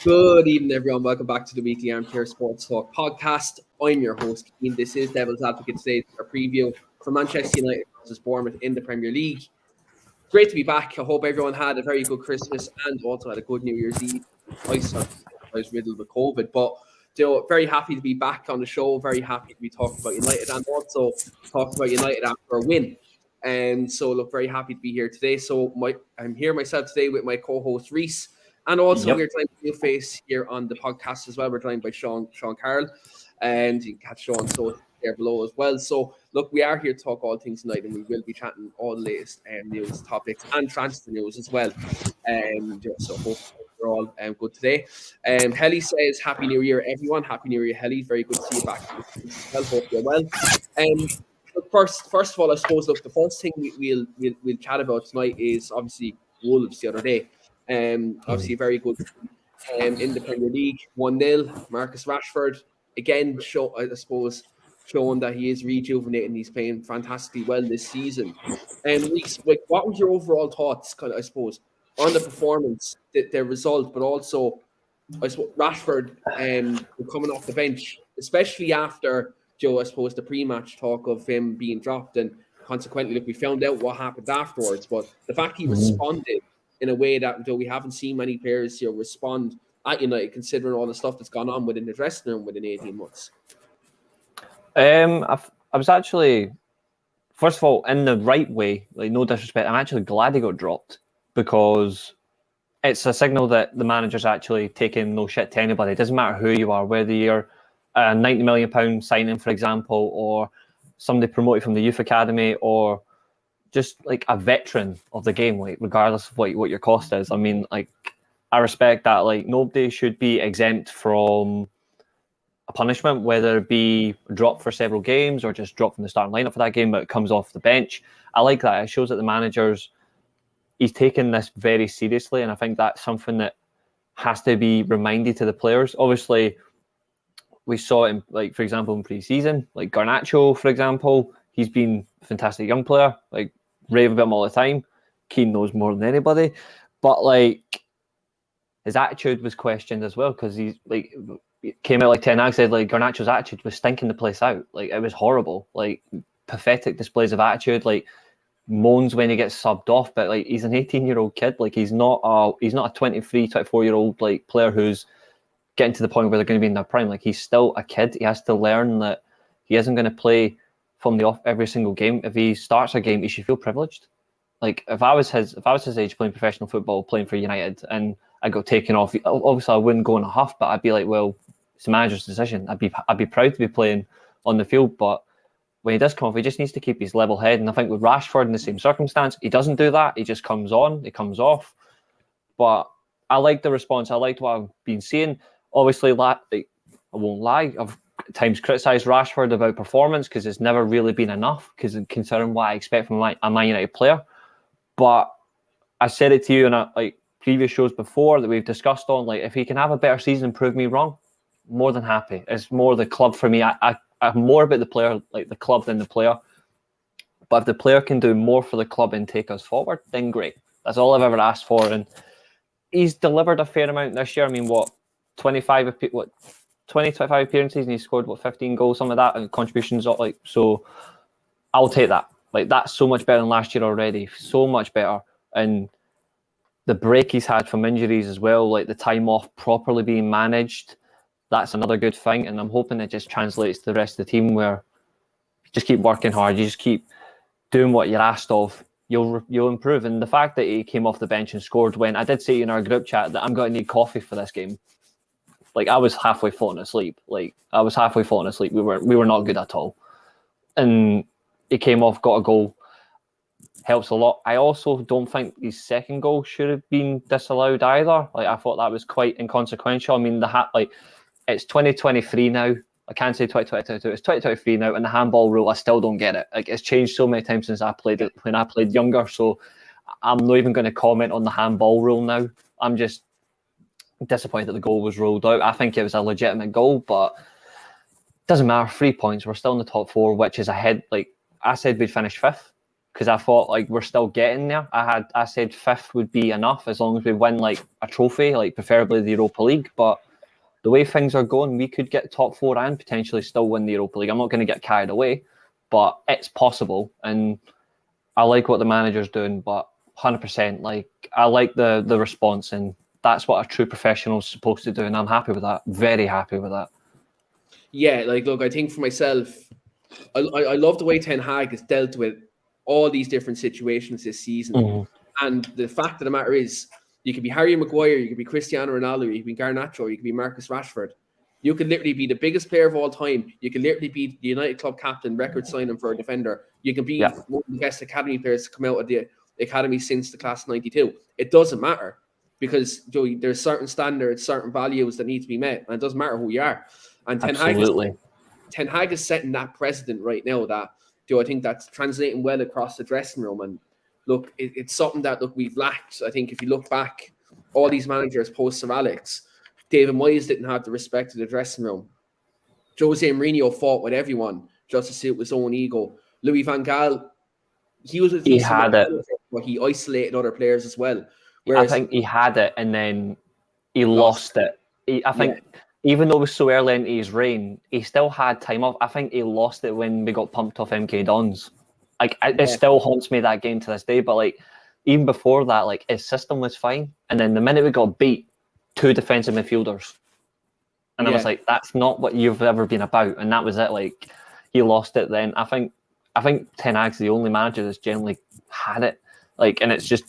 Good evening, everyone. Welcome back to the weekly Armchair Sports Talk podcast. I'm your host, Keane. This is Devil's Advocate today, our preview for Manchester United versus Bournemouth in the Premier League. Great to be back. I hope everyone had a very good Christmas and also had a good New Year's Eve. I was riddled with COVID, but very happy to be back on the show. Very happy to be talking about United and also talking about United after a win. And so, look, very happy to be here today. So, I'm here myself today with my co-host Reece. And also, we're joined by a new face here on the podcast as well. We're joined by Sean Carroll, and you can catch Sean there below as well. So, look, we are here to talk all things tonight, and we will be chatting all the latest news topics and transfer news as well. So, hope you're all good today. Helly says, Happy New Year, everyone. Happy New Year, Helly. Very good to see you back. Well, hope you're well. First of all, I suppose, look, the first thing we'll chat about tonight is obviously Wolves the other day. Obviously, very good in the Premier League, 1-0. Marcus Rashford again, showing that he is rejuvenating. He's playing fantastically well this season. Reece, what was your overall thoughts, I suppose, on the performance, the result, but also, I suppose, Rashford coming off the bench, especially after I suppose the pre-match talk of him being dropped, and consequently, look, we found out what happened afterwards. But the fact he responded in a way that we haven't seen many players respond at United, considering all the stuff that's gone on within the dressing room within 18 months. I was actually, first of all, in the right way, like no disrespect, I'm actually glad he got dropped, because it's a signal that the manager's actually taking no shit to anybody. It doesn't matter who you are, whether you're a £90 million signing, for example, or somebody promoted from the youth academy, or just like a veteran of the game, like regardless of what your cost is. I mean, like, I respect that. Like, nobody should be exempt from a punishment, whether it be dropped for several games or just dropped from the starting lineup for that game, but it comes off the bench. I like that. It shows that the he's taken this very seriously, and I think that's something that has to be reminded to the players. Obviously, we saw it, like, for example, in pre-season, like Garnacho, for example, he's been a fantastic young player, like, rave about him all the time. Keane knows more than anybody, but like, his attitude was questioned as well, because he's like, came out like Ten Hag said, like, Garnacho's attitude was stinking the place out. Like, it was horrible, like pathetic displays of attitude, like moans when he gets subbed off, but like, he's an 18-year-old kid. Like, he's not a 23, 24-year-old like player who's getting to the point where they're going to be in their prime. Like, he's still a kid. He has to learn that he isn't going to play from the off every single game. If he starts a game, he should feel privileged. Like, if I was his age, playing professional football, playing for United, and I got taken off, obviously I wouldn't go in a huff, but I'd be like, well, it's the manager's decision. I'd be proud to be playing on the field, but when he does come off, he just needs to keep his level head. And I think with Rashford in the same circumstance, he doesn't do that. He just comes on, he comes off. But I like the response. I liked what I've been seeing. Obviously, I won't lie, I've at times criticised Rashford about performance, because it's never really been enough, because considering what I expect from a Man United player. But I said it to you in previous shows before that we've discussed on, like, if he can have a better season and prove me wrong, more than happy. It's more the club for me. I'm more about the player, like the club, than the player. But if the player can do more for the club and take us forward, then great. That's all I've ever asked for, and he's delivered a fair amount this year. I mean, 25 appearances, and he scored 15 goals, some of that, and contributions, like, so I'll take that. Like, that's so much better than last year already, so much better. And the break he's had from injuries as well, like the time off properly being managed, that's another good thing. And I'm hoping it just translates to the rest of the team, where you just keep working hard, you just keep doing what you're asked of, you'll improve. And the fact that he came off the bench and scored, when I did say in our group chat that I'm going to need coffee for this game, like, I was halfway falling asleep. We were not good at all. And he came off, got a goal, helps a lot. I also don't think his second goal should have been disallowed either. Like, I thought that was quite inconsequential. I mean, it's 2023 now. I can't say 2022. It's 2023 now, and the handball rule, I still don't get it. Like, it's changed so many times since I played it when I played younger. So I'm not even going to comment on the handball rule now. I'm just disappointed that the goal was ruled out. I think it was a legitimate goal, but it doesn't matter. 3 points. We're still in the top four, which is ahead. Like I said, we'd finish fifth. because I thought like we're still getting there. I said fifth would be enough as long as we win like a trophy, like preferably the Europa League. But the way things are going, we could get top four and potentially still win the Europa League. I'm not going to get carried away, but it's possible. And I like what the manager's doing, but 100%, like I like the response, and that's what a true professional is supposed to do. And I'm happy with that. Very happy with that. Yeah, like look, I think for myself, I love the way Ten Hag has dealt with all these different situations this season. Mm-hmm. And the fact of the matter is, you could be Harry Maguire, you could be Cristiano Ronaldo, you could be Garnacho, you could be Marcus Rashford. You could literally be the biggest player of all time. You could literally be the United club captain, record signing for a defender. You can be one of the best academy players to come out of the academy since the class of 92. It doesn't matter because there's certain standards, certain values that need to be met. And it doesn't matter who you are. And Ten Hag is setting that precedent right now that I think that's translating well across the dressing room. And look, it's something that we've lacked. I think if you look back, all these managers post Sir Alex, David Moyes didn't have the respect of the dressing room. Jose Mourinho fought with everyone just to suit his own ego. Louis van Gaal, he was a decent manager, but he isolated other players as well. Whereas, I think he had it and then he lost it. I think even though it was so early into his reign, he still had time off. I think he lost it when we got pumped off MK Dons. Like it still haunts me, that game, to this day. But like even before that, like his system was fine. And then the minute we got beat, 2 defensive midfielders. And I was like, that's not what you've ever been about. And that was it. Like he lost it then. I think Ten Hag's the only manager that's generally had it. Like, and it's just,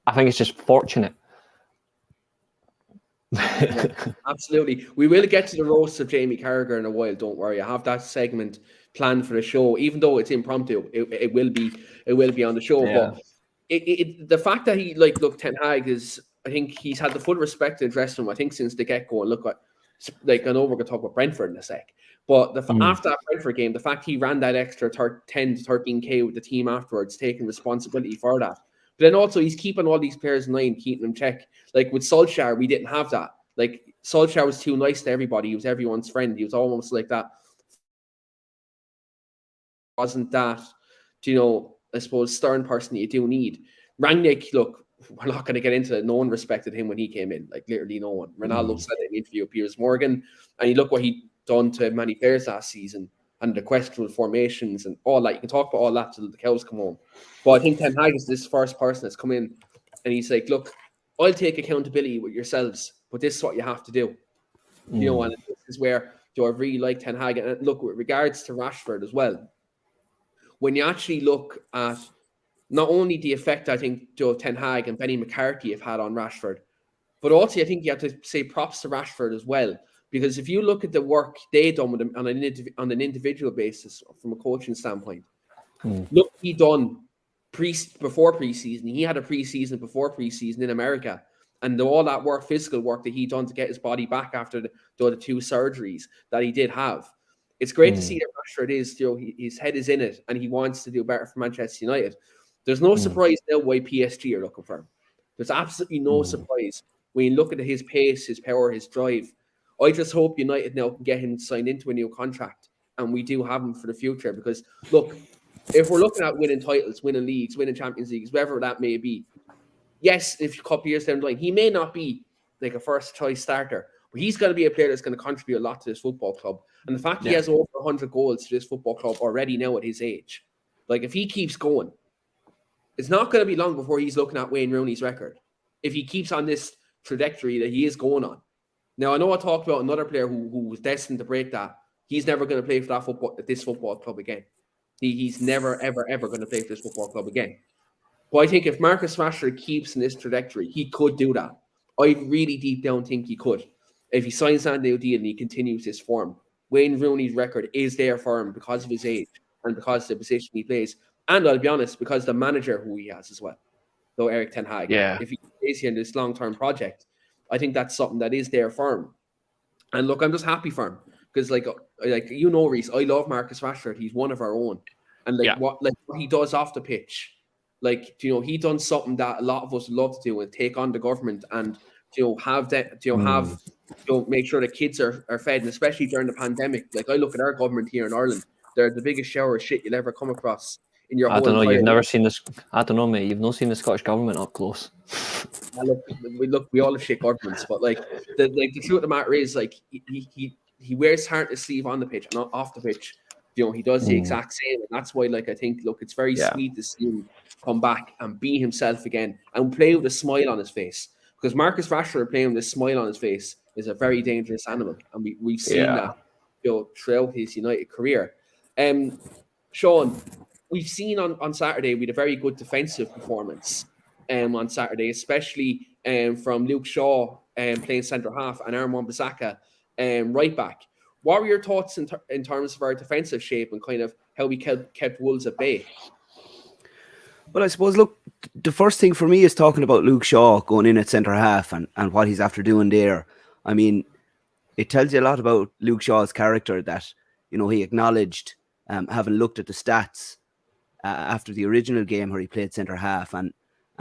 I think it's just fortunate. Yeah, absolutely. We will get to the roast of Jamie Carragher in a while. Don't worry. I have that segment planned for the show, even though it's impromptu. It will be on the show. Yeah. But the fact that he Ten Hag is, I think he's had the full respect to the dressing room. I think since the get go. And look what, I know we're going to talk about Brentford in a sec. But after that Brentford game, the fact he ran that extra 10 to 13k with the team afterwards, taking responsibility for that. But then also he's keeping all these players in line, keeping them check. Like with Solskjaer, we didn't have that. Like Solskjaer was too nice to everybody. He was everyone's friend. He was almost like that. Wasn't that, I suppose, stern person that you do need. Rangnick, look, we're not going to get into it. No one respected him when he came in. Like literally no one. Ronaldo said it in an interview with Piers Morgan. And you look what he done to many players last season and the questionable formations and all that. You can talk about all that till the cows come home. But I think Ten Hag is this first person that's come in and he's like, look, I'll take accountability with yourselves, but this is what you have to do. And this is where I really like Ten Hag. And look, with regards to Rashford as well, when you actually look at not only the effect I think Ten Hag and Benny McCarthy have had on Rashford, but also I think you have to say props to Rashford as well. Because if you look at the work they done with him on an individual basis from a coaching standpoint, look, he done before preseason. He had a preseason before preseason in America, and all that work, physical work that he done to get his body back after the 2 surgeries that he did have. It's great to see that Rashford is, his head is in it, and he wants to do better for Manchester United. There's no surprise now why PSG are looking for him. There's absolutely no surprise when you look at his pace, his power, his drive. I just hope United now can get him signed into a new contract, and we do have him for the future. Because look, if we're looking at winning titles, winning leagues, winning Champions Leagues, whatever that may be, yes, if a couple of years down the line, he may not be like a first choice starter, but he's going to be a player that's going to contribute a lot to this football club. And the fact he has over 100 goals to this football club already now at his age, like if he keeps going, it's not going to be long before he's looking at Wayne Rooney's record. If he keeps on this trajectory that he is going on. Now, I know I talked about another player who was destined to break that. He's never going to play for this football club again. He's never, ever, ever going to play for this football club again. But I think if Marcus Rashford keeps in this trajectory, he could do that. I really deep down think he could. If he signs that new deal and he continues his form, Wayne Rooney's record is there for him because of his age and because of the position he plays. And I'll be honest, because the manager who he has as well, though Eric Ten Hag. Yeah. If he stays here in this long-term project, I think that's something that is there for him. And look, I'm just happy for him because, like Reece, I love Marcus Rashford. He's one of our own, and what he does off the pitch, he done something that a lot of us love to do and take on the government and have that, make sure the kids are fed, and especially during the pandemic. Like I look at our government here in Ireland, they're the biggest shower of shit you'll ever come across in your I whole don't know. entire You've never life. seen this. I don't know, mate. You've not seen the Scottish government up close. We all have shit governments, but like the truth of the matter is, like he wears his heart to sleeve on the pitch and off the pitch. You know, he does the exact same, and that's why, like, I think, look, it's very sweet to see him come back and be himself again and play with a smile on his face. Because Marcus Rashford playing with a smile on his face is a very dangerous animal, and we've seen that, you know, throughout his United career. Sean, we've seen on Saturday we had a very good defensive performance on Saturday, especially from Luke Shaw playing centre half and Aaron Wan-Bissaka right back. What were your thoughts in terms of our defensive shape and kind of how we kept Wolves at bay? Well, I suppose, look, the first thing for me is talking about Luke Shaw going in at centre half and what he's after doing there. I mean, it tells you a lot about Luke Shaw's character that, you know, he acknowledged having looked at the stats after the original game where he played centre half and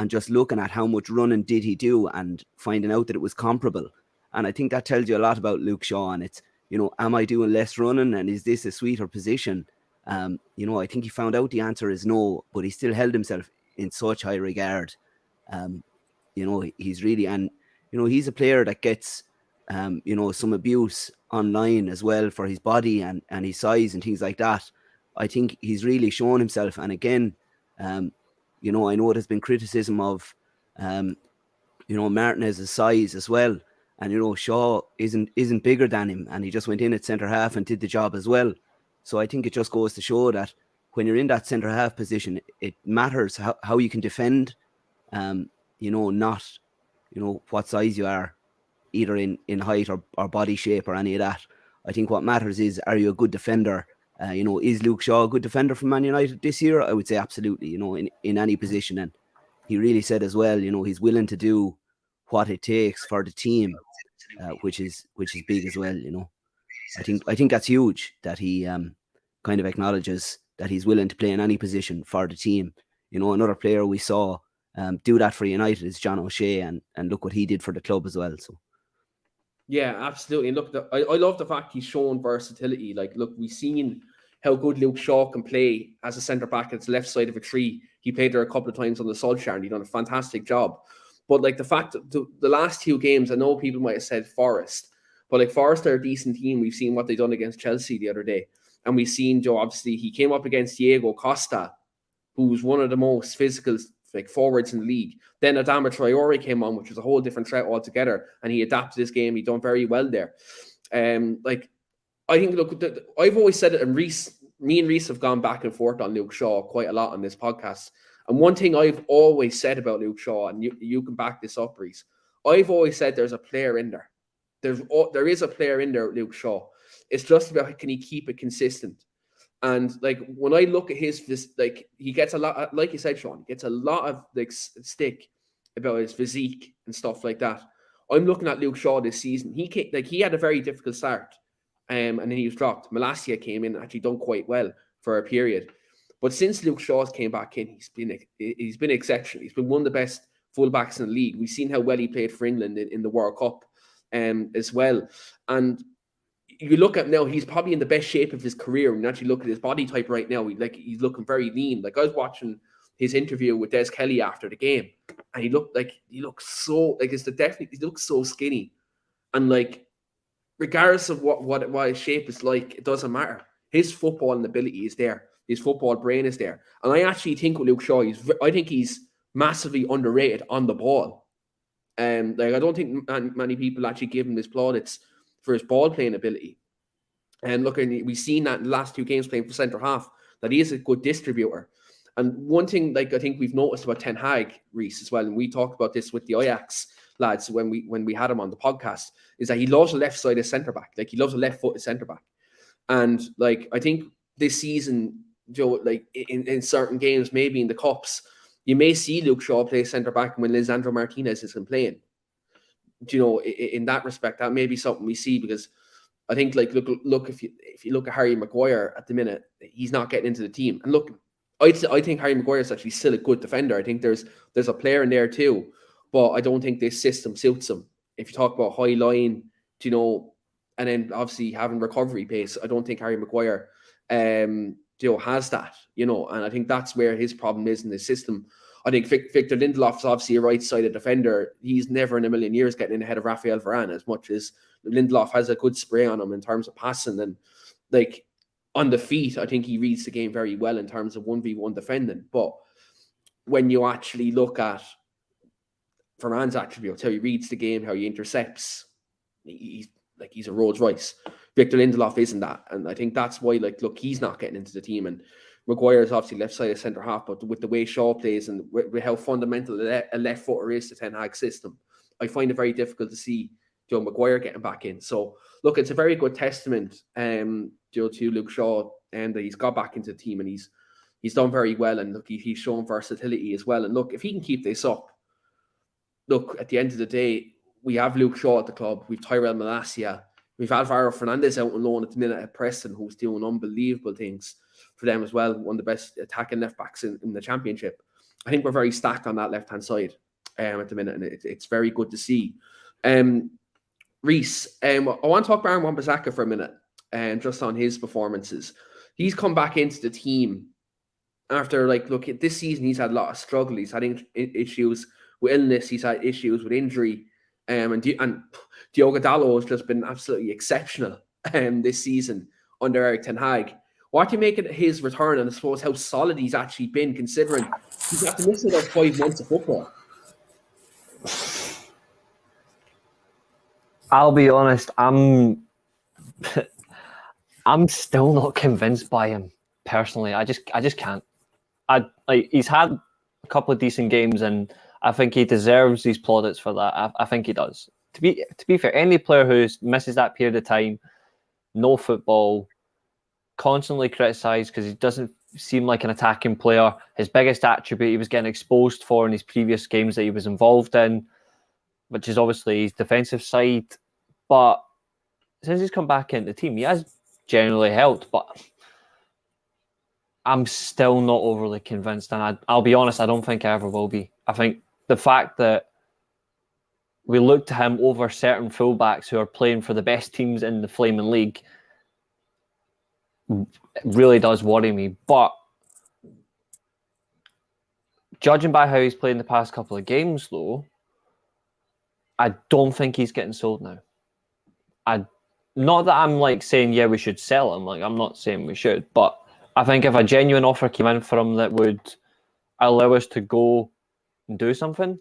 just looking at how much running did he do and finding out that it was comparable. And I think that tells you a lot about Luke Shaw. And it's, you know, am I doing less running and is this a sweeter position? You know, I think he found out the answer is no, but he still held himself in such high regard. You know, he's really, and, you know, he's a player that gets, you know, some abuse online as well for his body and his size and things like that. I think he's really shown himself. And again, you know, I know there's been criticism of, you know, Martinez's size as well. And, you know, Shaw isn't bigger than him. And he just went in at centre half and did the job as well. So I think it just goes to show that when you're in that centre half position, it matters how you can defend, you know, not, you know, what size you are, either in height or body shape or any of that. I think what matters is, are you a good defender? You know, is Luke Shaw a good defender for Man United this year? I would say absolutely, you know, in any position. And he really said as well, you know, he's willing to do what it takes for the team, which is big as well, you know. I think that's huge that he kind of acknowledges that he's willing to play in any position for the team. You know, another player we saw do that for United is John O'Shea, and look what he did for the club as well. So. Yeah, absolutely. And look, I love the fact he's shown versatility. Like, look, we've seen how good Luke Shaw can play as a centre back at the left side of a tree. He played there a couple of times on the Solskjaer, and he done a fantastic job. But like the fact that the last two games, I know people might have said Forest, but like Forest are a decent team. We've seen what they done against Chelsea the other day, and we've seen Joe. Obviously, he came up against Diego Costa, who's one of the most physical like forwards in the league. Then Adama Traore came on, which was a whole different threat altogether, and he adapted his game. He done very well there. Like I think, look, I've always said it, and me and Reece have gone back and forth on Luke Shaw quite a lot on this podcast. And one thing I've always said about Luke Shaw, and you can back this up, Reece, I've always said there's a player in there. There is a player in there, Luke Shaw. It's just about, can he keep it consistent? And like when I look at his, like he gets a lot, like you said, Sean, he gets a lot of like stick about his physique and stuff like that. I'm looking at Luke Shaw this season. He had a very difficult start, and then he was dropped. Malacia came in, actually done quite well for a period. But since Luke Shaw's came back in, he's been exceptional. He's been one of the best fullbacks in the league. We've seen how well he played for England in the World Cup as well. And you look at now, he's probably in the best shape of his career. And actually look at his body type right now. He's looking very lean. Like I was watching his interview with Des Kelly after the game, and he looks so like he looks so skinny. And like regardless of what his shape is like, it doesn't matter. His footballing ability is there. His football brain is there. And I actually think with Luke Shaw, I think he's massively underrated on the ball. Like I don't think many people actually give him this plaudits for his ball playing ability. And look, we've seen that in the last two games playing for centre half, that he is a good distributor. And one thing, like I think we've noticed about Ten Hag, Reece, as well, and we talked about this with the Ajax lads when we had him on the podcast, is that he loves a left sided centre back. Like he loves a left footed centre back. And like I think this season, Joe, like in certain games, maybe in the cups, you may see Luke Shaw play centre back when Lisandro Martinez isn't playing. Do you know, in that respect, that may be something we see, because I think like look if you look at Harry Maguire at the minute, he's not getting into the team. And look, I think Harry Maguire is actually still a good defender. I think there's a player in there too, but I don't think this system suits him. If you talk about high line, you know, and then obviously having recovery pace, I don't think Harry Maguire has that, and I think that's where his problem is in the system. I think Victor Lindelof is obviously a right-sided defender. He's never in a million years getting in ahead of Rafael Varane, as much as Lindelof has a good spray on him in terms of passing and like on the feet. I think he reads the game very well in terms of 1v1 defending. But when you actually look at Varane's attributes, how he reads the game, how he intercepts, he's a Rolls Royce. Victor Lindelof isn't that, and I think that's why, he's not getting into the team. And Maguire is obviously left side of centre half, but with the way Shaw plays and with how fundamental a left footer is to Ten Hag's system, I find it very difficult to see Joe Maguire getting back in. So look, it's a very good testament to Luke Shaw, and that he's got back into the team, and he's done very well. And look, he's shown versatility as well. And look, if he can keep this up, look, at the end of the day, we have Luke Shaw at the club, we've Tyrell Malacia, we've Alvaro Fernandez out on loan at the minute at Preston, who's doing unbelievable things for them as well. One of the best attacking left backs in the Championship. I think we're very stacked on that left hand side at the minute, and it's very good to see. Reece, I want to talk about Wan-Bissaka for a minute, just on his performances. He's come back into the team after, this season he's had a lot of struggle. He's had issues with illness, he's had issues with injury, and Diogo Dalot has just been absolutely exceptional this season under Erik ten Hag. What do you make of his return, and I suppose how solid he's actually been, considering he's after missing about 5 months of football? I'll be honest, I'm still not convinced by him personally. I just can't. He's had a couple of decent games, and I think he deserves these plaudits for that. I think he does. To be fair, any player who misses that period of time, no football, constantly criticised because he doesn't seem like an attacking player. His biggest attribute he was getting exposed for in his previous games that he was involved in, which is obviously his defensive side. But since he's come back into the team, he has generally helped, but I'm still not overly convinced. And I'll be honest, I don't think I ever will be. I think the fact that we look to him over certain fullbacks who are playing for the best teams in the Flaming League really does worry me. But judging by how he's played in the past couple of games, though, I don't think he's getting sold now. Not that I'm saying, yeah, we should sell him. I'm not saying we should, but I think if a genuine offer came in for him that would allow us to go and do something,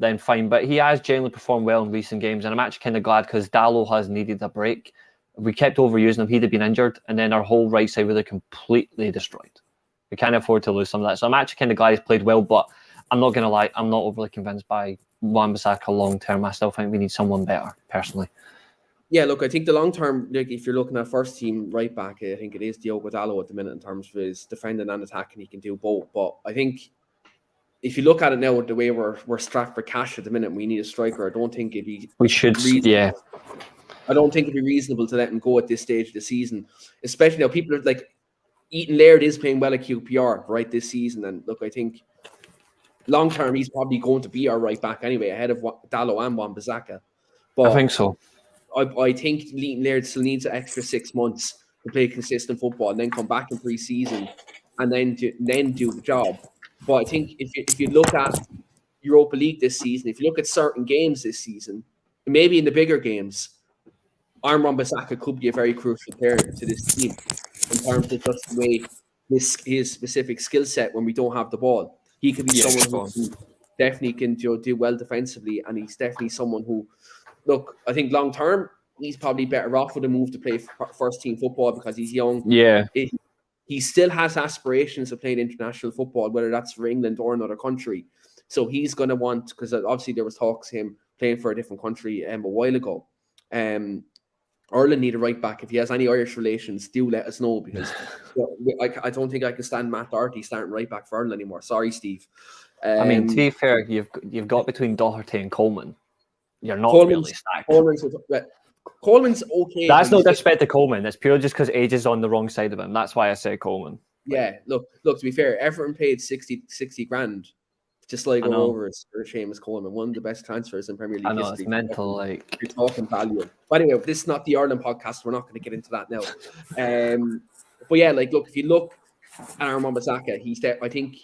then fine. But he has generally performed well in recent games, and I'm actually kind of glad because Dalot has needed a break. If we kept overusing him, he'd have been injured, and then our whole right side would have completely destroyed. We can't afford to lose some of that. So I'm actually kind of glad he's played well, but I'm not going to lie, I'm not overly convinced by Wan-Bissaka long term. I still think we need someone better, personally. Yeah, look, I think the long term, if you're looking at first team right back, I think it is Diogo Dalot at the minute in terms of his defending and attacking. He can do both. But I think if you look at it now, the way we're strapped for cash at the minute, we need a striker. I don't think it'd be. We should, yeah. I don't think it'd be reasonable to let him go at this stage of the season, especially now. People are Ethan Laird is playing well at QPR right this season, and look, I think long term he's probably going to be our right back anyway, ahead of Dalot and Wan-Bissaka. But I think so. I think Ethan Laird still needs an extra 6 months to play consistent football, and then come back in pre-season, and then do the job. But I think if you look at Europa League this season, if you look at certain games this season, maybe in the bigger games, Wan-Bissaka could be a very crucial player to this team in terms of just the way his specific skill set when we don't have the ball. He could be someone who definitely can do well defensively, and he's definitely someone who, look, I think long term he's probably better off with a move to play first team football because he's young. Yeah. He still has aspirations of playing international football, whether that's for England or another country. So he's going to want, because obviously there was talks of him playing for a different country a while ago. Ireland need a right back. If he has any Irish relations, do let us know, because I don't think I can stand Matt Doherty starting right back for Ireland anymore. Sorry, Steve. I mean, to be fair, you've got between Doherty and Coleman. You're not really stacked. Coleman's okay. That's no disrespect to Coleman. It's purely just because age is on the wrong side of him. That's why I say Coleman. Yeah, look. To be fair, Everton paid 60 grand just like over for Seamus Coleman, one of the best transfers in Premier League history. It's mental. You're talking value. But anyway, this is not the Ireland podcast. We're not going to get into that now. But yeah, look, if you look And Aaron Wan-Bissaka, I think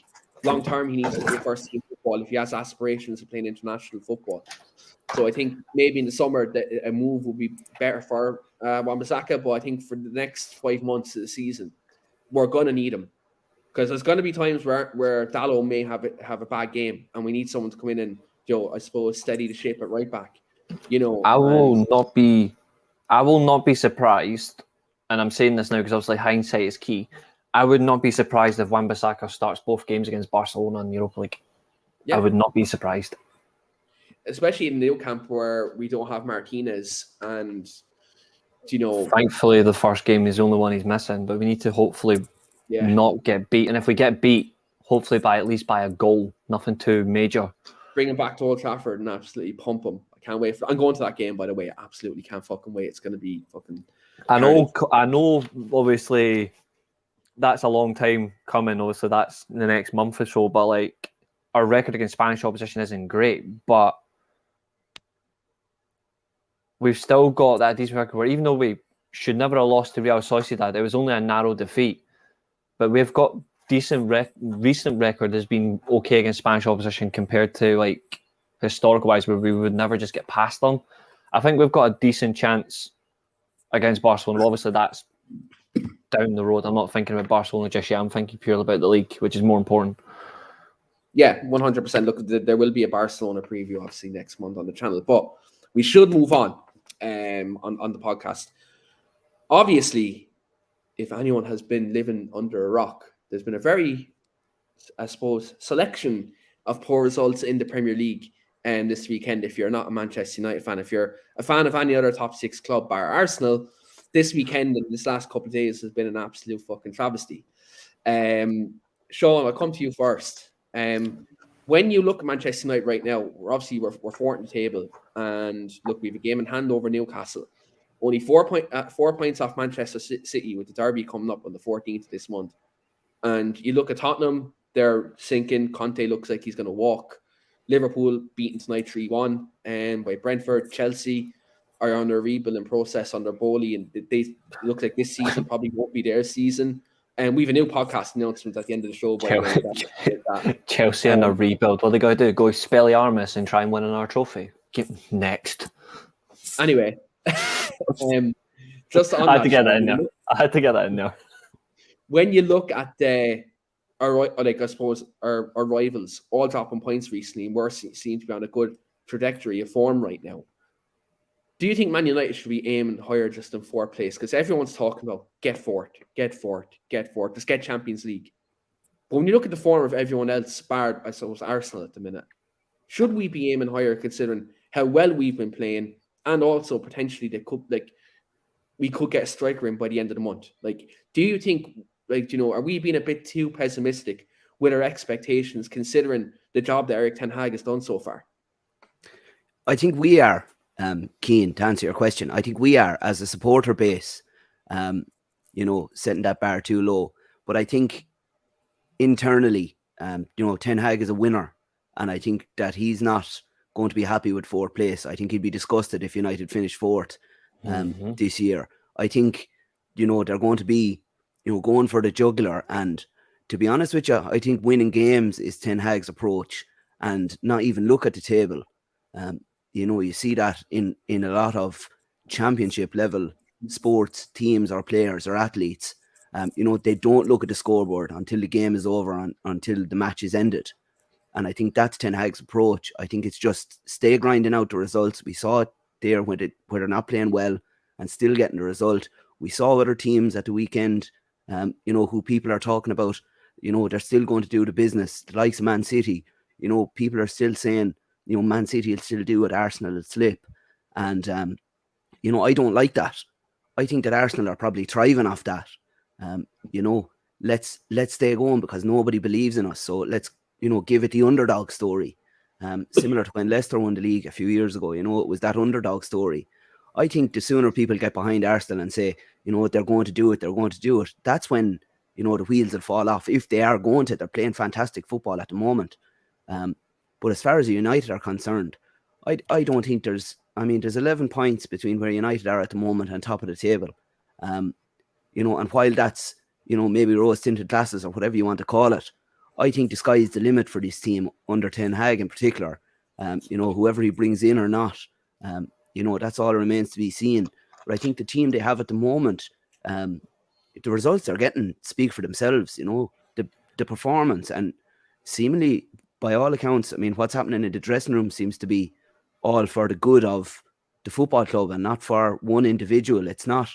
long term he needs to play first team football if he has aspirations of playing international football. So I think maybe in the summer a move would be better for Wan-Bissaka, but I think for the next 5 months of the season, we're gonna need him because there's gonna be times where Dalot may have a bad game, and we need someone to come in and I suppose steady the ship at right back. I will not be surprised, and I'm saying this now because obviously hindsight is key. I would not be surprised if Wan-Bissaka starts both games against Barcelona in Europa League. Yeah. I would not be surprised. Especially in the new camp where we don't have Martinez and, Thankfully, the first game is the only one he's missing, but we need to hopefully not get beat. And if we get beat, hopefully at least by a goal, nothing too major. Bring him back to Old Trafford and absolutely pump him. I can't wait. I'm going to that game, by the way. I absolutely can't fucking wait. It's going to be fucking... I know, obviously, that's a long time coming. Obviously, that's the next month or so, but like, our record against Spanish opposition isn't great, but we've still got that decent record where even though we should never have lost to Real Sociedad, it was only a narrow defeat, but we've got recent record has been okay against Spanish opposition compared to like historical wise where we would never just get past them. I think we've got a decent chance against Barcelona. Obviously, that's down the road. I'm not thinking about Barcelona just yet. I'm thinking purely about the league, which is more important. Yeah, 100%. Look, there will be a Barcelona preview, obviously, next month on the channel. But we should move on the podcast. Obviously, if anyone has been living under a rock, there's been a very, I suppose, selection of poor results in the Premier League this weekend. If you're not a Manchester United fan, if you're a fan of any other top six club bar Arsenal, this weekend and this last couple of days has been an absolute fucking travesty. Sean, I'll come to you first. When you look at Manchester United right now, we're fourth in the table, and look, we have a game in hand over Newcastle. Only 4 points off Manchester City, with the derby coming up on the 14th this month. And you look at Tottenham, they're sinking. Conte looks like he's going to walk. Liverpool beaten tonight 3-1 by Brentford. Chelsea are on their rebuilding process under Bowley, and they look like this season probably won't be their season. And we have a new podcast announcement at the end of the show. Chelsea on a rebuild. What they got to do? Go Expelliarmus and try and win another trophy. Next. Anyway, just on I had to get that in there. When you look at our rivals, all dropping points recently, and we seem to be on a good trajectory of form right now. Do you think Man United should be aiming higher just in fourth place? Because everyone's talking about get fourth, just get Champions League. But when you look at the form of everyone else, barred, I suppose, Arsenal at the minute, should we be aiming higher considering how well we've been playing, and also potentially we could get a striker in by the end of the month? Like, do you think, are we being a bit too pessimistic with our expectations considering the job that Erik Ten Hag has done so far? I think we are. Keane, to answer your question, I think we are, as a supporter base, setting that bar too low. But I think internally, Ten Hag is a winner, and I think that he's not going to be happy with fourth place. I think he'd be disgusted if United finished fourth this year. I think, they're going to be, going for the jugular. And to be honest with you, I think winning games is Ten Hag's approach, and not even look at the table. You see that in a lot of championship level sports teams or players or athletes. They don't look at the scoreboard until the game is over, until the match is ended. And I think that's Ten Hag's approach. I think it's just stay grinding out the results. We saw it there where they're not playing well and still getting the result. We saw other teams at the weekend, who people are talking about, they're still going to do the business. The likes of Man City, people are still saying, Man City will still do it, Arsenal will slip. And, I don't like that. I think that Arsenal are probably thriving off that. Let's stay going because nobody believes in us. So let's, give it the underdog story. Similar to when Leicester won the league a few years ago, it was that underdog story. I think the sooner people get behind Arsenal and say, they're going to do it, that's when, the wheels will fall off. If they are going to, they're playing fantastic football at the moment. But as far as United are concerned, I don't think there's 11 points between where United are at the moment and top of the table. And while that's, maybe rose-tinted glasses or whatever you want to call it. I think the sky is the limit for this team under Ten Hag in particular. Whoever he brings in or not, that's all remains to be seen. But I think the team they have at the moment, the results they're getting speak for themselves. The performance, and seemingly by all accounts, I mean, what's happening in the dressing room seems to be all for the good of the football club and not for one individual. It's not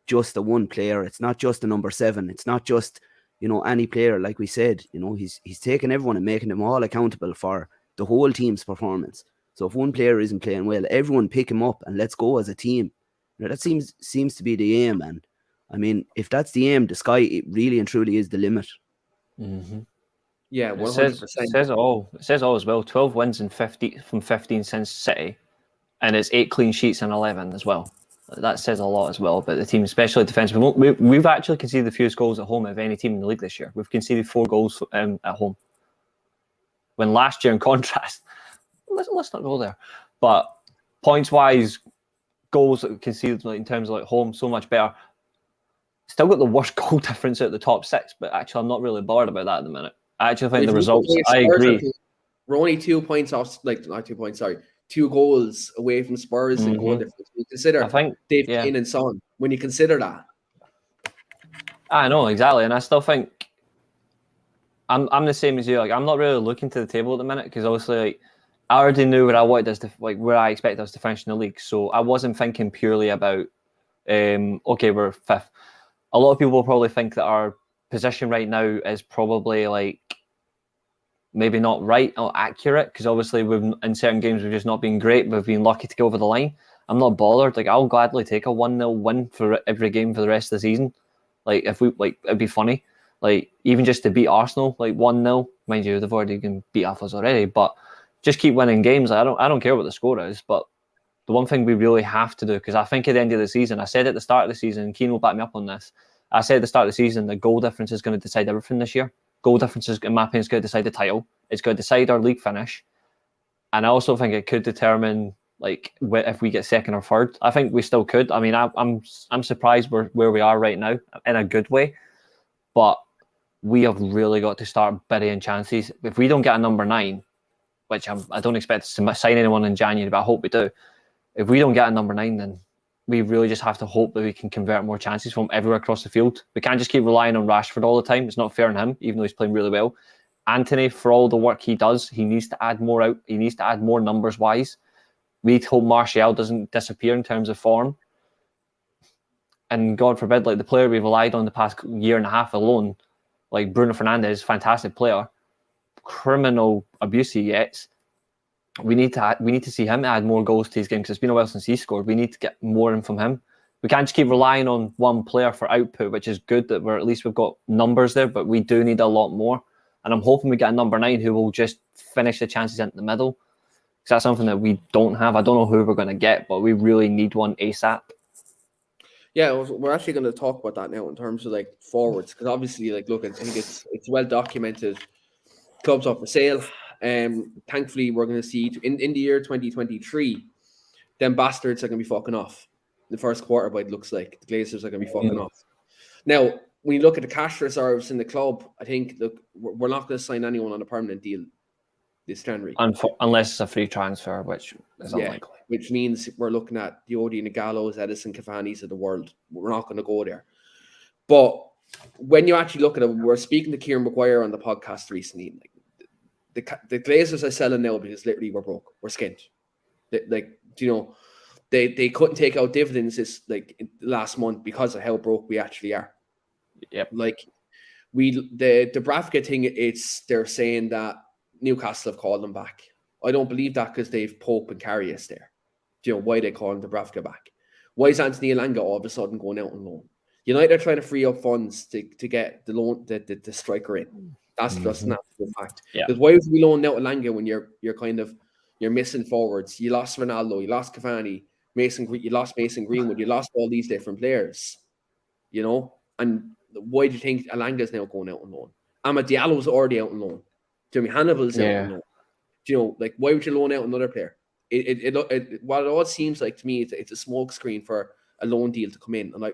just the one player. It's not just the number 7. It's not just, any player. Like we said, he's taking everyone and making them all accountable for the whole team's performance. So if one player isn't playing well, everyone pick him up and let's go as a team. That seems to be the aim. And I mean, if that's the aim, the sky, it really and truly is the limit. Mm-hmm. Yeah, 100%. It says it all. It says all as well. 12 wins from 15 since City, and it's 8 clean sheets and 11 as well. That says a lot as well about the team, especially defensively. We've actually conceded the fewest goals at home of any team in the league this year. We've conceded 4 goals at home. When last year, in contrast, let's not go there. But points-wise, goals that we conceded in terms of home, so much better. Still got the worst goal difference out of the top 6, but actually I'm not really bothered about that at the minute. I actually think the results, I agree. We're only 2 points off, not 2 points, sorry, 2 goals away from Spurs and goal difference. You consider Dave Keane and Son, when you consider that. I know, exactly. And I still think I'm the same as you. I'm not really looking to the table at the minute because obviously I already knew where I wanted us to, where I expected us to finish in the league. So I wasn't thinking purely about, okay, we're 5th. A lot of people will probably think that our position right now is probably maybe not right or accurate because obviously in certain games we've just not been great. We've been lucky to go over the line. I'm not bothered. I'll gladly take a 1-0 win for every game for the rest of the season. If we it'd be funny. Even just to beat Arsenal 1-0. Mind you, they've already been beat off us already, but just keep winning games. I don't care what the score is, but the one thing we really have to do, because I think at the end of the season, I said at the start of the season, and Keane will back me up on this, I said at the start of the season that goal difference is going to decide everything this year. Goal difference is, in my opinion, is going to decide the title. It's going to decide our league finish. And I also think it could determine if we get 2nd or 3rd. I think we still could. I mean, I'm surprised where we are right now in a good way. But we have really got to start burying chances. If we don't get a number 9, which I don't expect to sign anyone in January, but I hope we do. If we don't get a number 9, then we really just have to hope that we can convert more chances from everywhere across the field. We can't just keep relying on Rashford all the time. It's not fair on him, even though he's playing really well. Anthony, for all the work he does, he needs to add more out. He needs to add more numbers-wise. We need to hope Martial doesn't disappear in terms of form. And God forbid, the player we've relied on the past year and a half alone, Bruno Fernandes, fantastic player, criminal abuse he gets. We need to see him add more goals to his game because it's been a while since he scored. We need to get more in from him. We can't just keep relying on one player for output, which is good that we've got numbers there, but we do need a lot more. And I'm hoping we get a number 9 who will just finish the chances into the middle. Because that's something that we don't have. I don't know who we're going to get, but we really need one ASAP. Yeah, we're actually going to talk about that now in terms of forwards, because obviously, look, I think it's well documented. Clubs up for sale. Thankfully, we're going to see in the year 2023, them bastards are going to be fucking off. The first quarter, but it looks like the Glazers are going to be fucking off. Now, when you look at the cash reserves in the club, I think we're not going to sign anyone on a permanent deal this January, unless it's a free transfer, which is unlikely. Which means we're looking at the Odi Nagalos, Edison Cavani's of the world. We're not going to go there. But when you actually look at it, we're speaking to Kieran Maguire on the podcast recently. The Glazers are selling now because literally we're broke. We're skint. They couldn't take out dividends this last month because of how broke we actually are. Yep. The Dubravka thing, they're saying that Newcastle have called them back. I don't believe that because they've Pope and Karius there. Do you know why they call Dubravka back? Why is Anthony Elanga all of a sudden going out on loan? United are trying to free up funds to get the loan the striker in. That's just not the fact. Because why would we loan out Elanga when you're missing forwards? You lost Ronaldo, you lost Cavani, you lost Mason Greenwood, you lost all these different players. And why do you think Elanga's now going out on loan? Amad Diallo's already out on loan. Jimmy Hannibal's out on loan. Why would you loan out another player? What it all seems like to me, it's a smoke screen for a loan deal to come in. And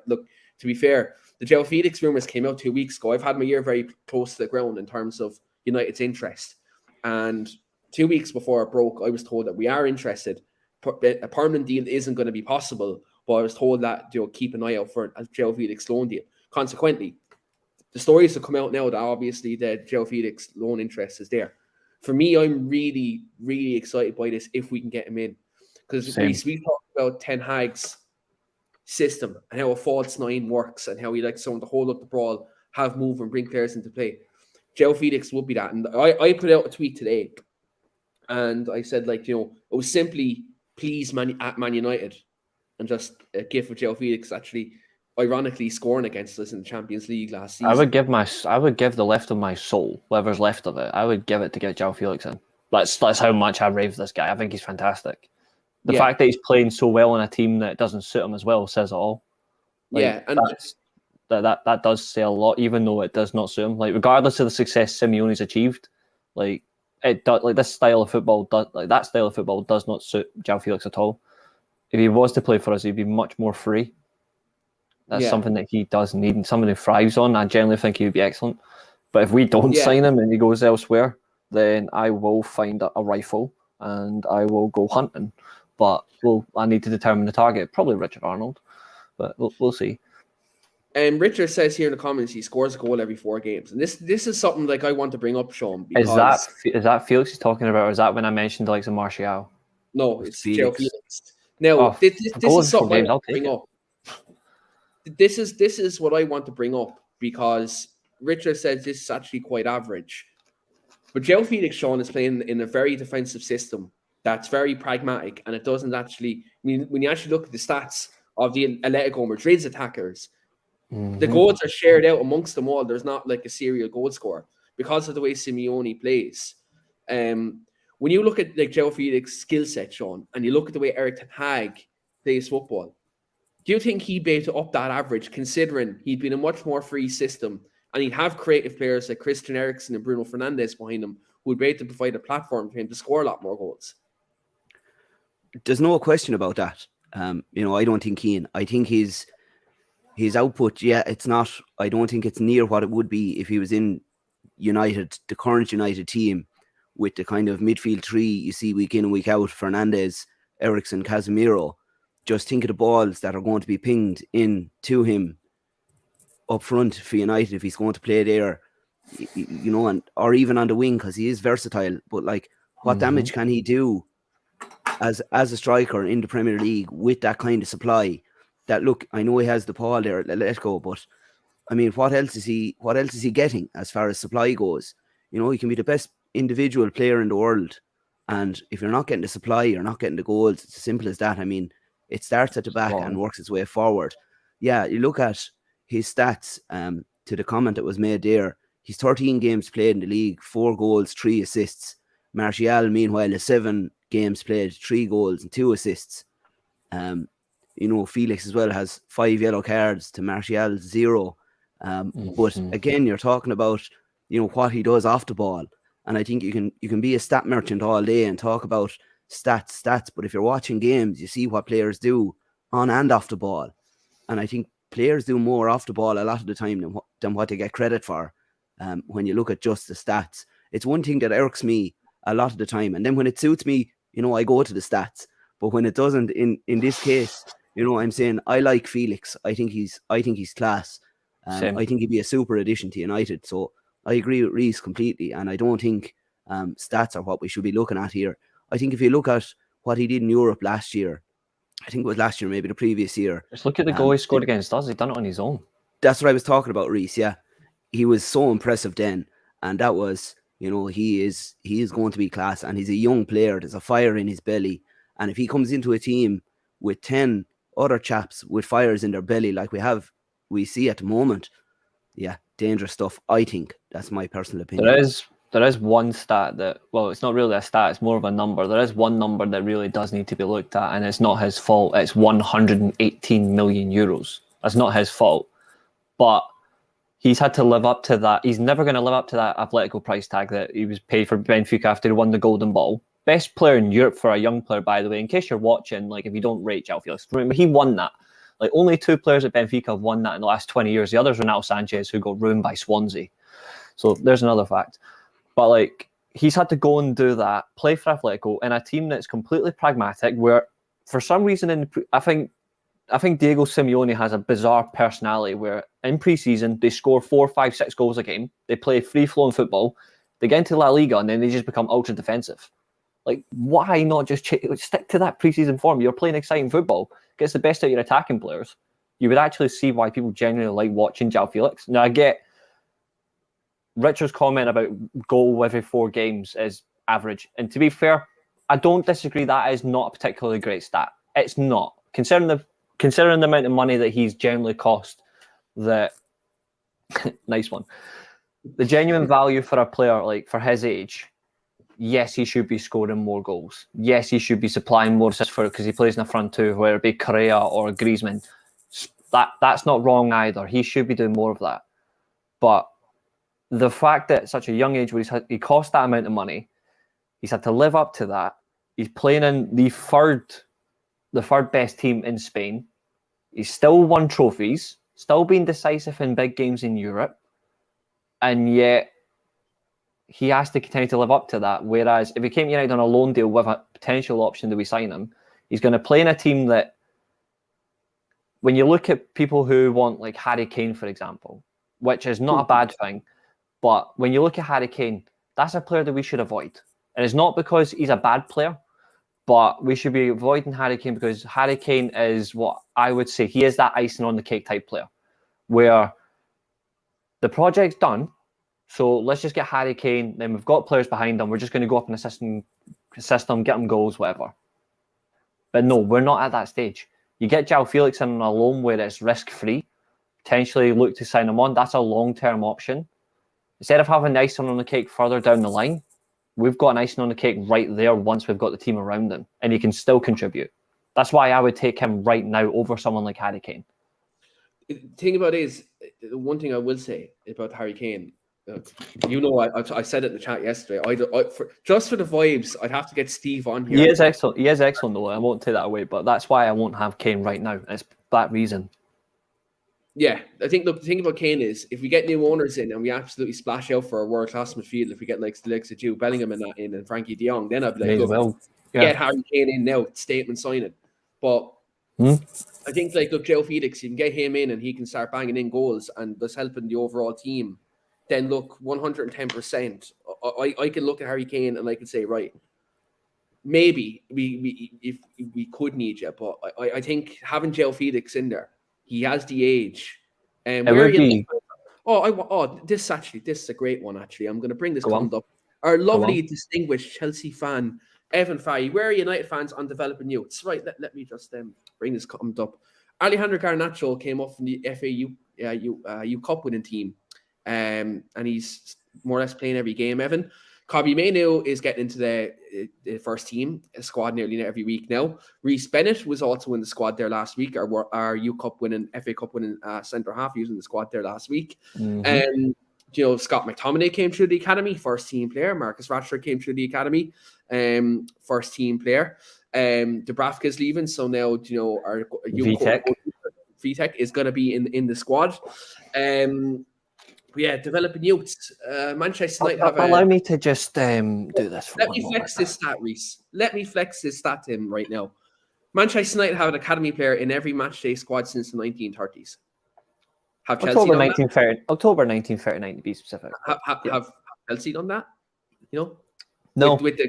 to be fair, the João Felix rumours came out 2 weeks ago. I've had my ear very close to the ground in terms of United's interest. And 2 weeks before it broke, I was told that we are interested. A permanent deal isn't going to be possible, but I was told that keep an eye out for a João Felix loan deal. Consequently, the stories have come out now that obviously the João Felix loan interest is there. For me, I'm really, really excited by this if we can get him in. Because we talked about Ten Hag's system and how a false nine works and how he likes someone to hold up the ball, have move and bring players into play. João Felix would be that. And I put out a tweet today and I said, it was simply please at Man United, and just a gif of João Felix actually ironically scoring against us in the Champions League last season. I would give the left of my soul, whatever's left of it, I would give it to get João Felix in. That's how much I rave this guy. I think he's fantastic. The fact that he's playing so well on a team that doesn't suit him as well says it all. And that does say a lot, even though it does not suit him. Regardless of the success Simeone's achieved, this style of football that style of football does not suit João Felix at all. If he was to play for us, he'd be much more free. That's something that he does need, and someone who thrives on. I generally think he would be excellent. But if we don't sign him and he goes elsewhere, then I will find a rifle and I will go hunting. But I need to determine the target. Probably Richard Arnold, but we'll see. And Richard says here in the comments he scores a goal every 4 games, and this is something I want to bring up, Sean. Because is that Felix he's talking about, or is that when I mentioned the likes of Martial? No, it's João Felix. Now this is something I want to bring up. This is what I want to bring up because Richard says this is actually quite average, but João Felix, Sean, is playing in a very defensive system that's very pragmatic, and it doesn't actually. When you actually look at the stats of the Atletico Madrid's attackers. The goals are shared out amongst them all. There's not like a serial goal scorer because of the way Simeone plays. When you look at João Felix's skill set, Sean, and you look at the way Erik ten Hag plays football, do you think he'd be able to up that average, considering he'd be in a much more free system and he'd have creative players like Christian Eriksen and Bruno Fernandes behind him who would be able to provide a platform for him to score a lot more goals? There's no question about that. I don't think Keane. I think his output, it's not. I don't think it's near what it would be if he was in United, the current United team, with the kind of midfield three you see week in and week out: Fernandes, Eriksen, Casemiro. Just think of the balls that are going to be pinged in to him up front for United if he's going to play there, or even on the wing, because he is versatile. But what damage can he do as a striker in the Premier League with that kind of supply? That look, I know he has the Paul there at Atletico, but I mean, what else is he getting as far as supply goes? He can be the best individual player in the world, and if you're not getting the supply, you're not getting the goals. It's as simple as that. I mean, it starts at the back and works its way forward. Yeah, you look at his stats. To the comment that was made there, he's 13 games played in the league, 4 goals, 3 assists. Martial, meanwhile, is 7 games played, 3 goals and 2 assists. Felix as well has 5 yellow cards to Martial's 0. But again, you're talking about what he does off the ball, and I think you can be a stat merchant all day and talk about stats. But if you're watching games, you see what players do on and off the ball, and I think players do more off the ball a lot of the time than what they get credit for. When you look at just the stats, it's one thing that irks me a lot of the time, and then when it suits me, I go to the stats. But when it doesn't, in this case, I'm saying I like Felix. I think he's class. I think he'd be a super addition to United. So I agree with Reece completely, and I don't think stats are what we should be looking at here. I think if you look at what he did in Europe last year, I think it was last year, maybe the previous year. Just look at the goal he scored against us. He done it on his own. That's what I was talking about, Reece. Yeah, he was so impressive then, and that was, he is going to be class, and he's a young player. There's a fire in his belly, and if he comes into a team with 10 other chaps with fires in their belly like we see at the moment, dangerous stuff. I think that's my personal opinion. There is one stat that, well, it's not really a stat, it's more of a number. There is one number that really does need to be looked at, and it's not his fault. It's 118 million euros. That's not his fault. But he's had to live up to that. He's never going to live up to that Atletico price tag that he was paid for Benfica after he won the Golden Ball. Best player in Europe for a young player, by the way, in case you're watching, if you don't rate João Felix, he won that. Like, only 2 players at Benfica have won that in the last 20 years. The others, Renato Sanchez, who got ruined by Swansea. So there's another fact. But like, he's had to go and do that, play for Atletico in a team that's completely pragmatic, where for some reason, I think Diego Simeone has a bizarre personality where in pre-season they score 4, 5, 6 goals a game. They play free-flowing football. They get into La Liga and then they just become ultra defensive. Like, why not just stick to that pre-season form? You're playing exciting football. Gets the best out of your attacking players. You would actually see why people genuinely like watching João Felix. Now, I get Richard's comment about goal every 4 games is average. And to be fair, I don't disagree. That is not a particularly great stat. It's not. Considering the amount of money that he's generally cost, nice one. The genuine value for a player like for his age, yes, he should be scoring more goals. Yes, he should be supplying more assists for it because he plays in the front 2, whether it be Correa or Griezmann. That's not wrong either. He should be doing more of that. But the fact that at such a young age where he cost that amount of money, he's had to live up to that. He's playing in the third best team in Spain. He's still won trophies, still been decisive in big games in Europe, and yet he has to continue to live up to that. Whereas if he came to United on a loan deal with a potential option that we sign him, he's going to play in a team that, when you look at people who want like Harry Kane, for example, which is not a bad thing, but when you look at Harry Kane, that's a player that we should avoid. And it's not because he's a bad player, but we should be avoiding Harry Kane because Harry Kane is what I would say, he is that icing on the cake type player, where the project's done, so let's just get Harry Kane, then we've got players behind him, we're just going to go up and assist him, get him goals, whatever. But no, we're not at that stage. You get João Felix in on a loan where it's risk-free, potentially look to sign him on, that's a long-term option. Instead of having icing on the cake further down the line, we've got an icing on the cake right there once we've got the team around him, and he can still contribute. That's why I would take him right now over someone like Harry Kane. The thing about it is, the one thing I will say about Harry Kane, I said it in the chat yesterday. Just for the vibes, I'd have to get Steve on here. He is excellent though. I won't take that away, but that's why I won't have Kane right now. It's that reason. Yeah, I think the thing about Kane is if we get new owners in and we absolutely splash out for a world-class midfield, if we get like the likes of Jude Bellingham and Frankie de Jong, then I'd be like, get Harry Kane in now, statement signing. But I think like, look, João Felix, you can get him in and he can start banging in goals and thus helping the overall team. Then look, 110%. I can look at Harry Kane and I can say, right, maybe if we could need you, but I think having João Felix in there, he has the age. And where are you? This is a great one. Actually, I'm going to bring this comment up. Our lovely, distinguished Chelsea fan, Evan Farry. Where are United fans on developing youths? Right. Let me just bring this comment up. Alejandro Garnacho came off from the FA U Cup winning team, and he's more or less playing every game. Evan. Kobbie Mainoo is getting into the first team squad nearly every week now. Reece Bennett was also in the squad there last week. Our U Cup winning, FA Cup winning centre half, using the squad there last week. Scott McTominay came through the academy, first team player. Marcus Rashford came through the academy, first team player. Dubravka's leaving, so now our VTech is going to be in the squad. Yeah, developing youths. Manchester United allow me to just do this. Let me flex this stat, Reece. Let me flex this stat to him right now. Manchester United have an academy player in every matchday squad since the 1930s. Have Chelsea October 1939 to be specific. Have Chelsea done that? No. With the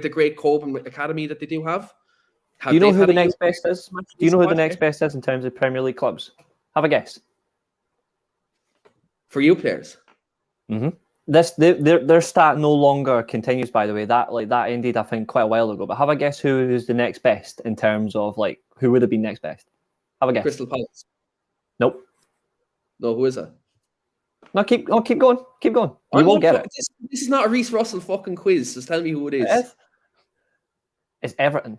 great Cope academy that they do have. Do you know who the next best is? Do you know who the next best is in terms of Premier League clubs? Have a guess. For you players. Mm-hmm. Their stat no longer continues, by the way. That ended, I think, quite a while ago. But have a guess who is the next best in terms of like who would have been next best? Have a guess. Crystal Palace. Nope. No, who is that? No, keep going. Keep going. You won't get it. This is not a Reece Russell fucking quiz. Just tell me who it is. It's Everton.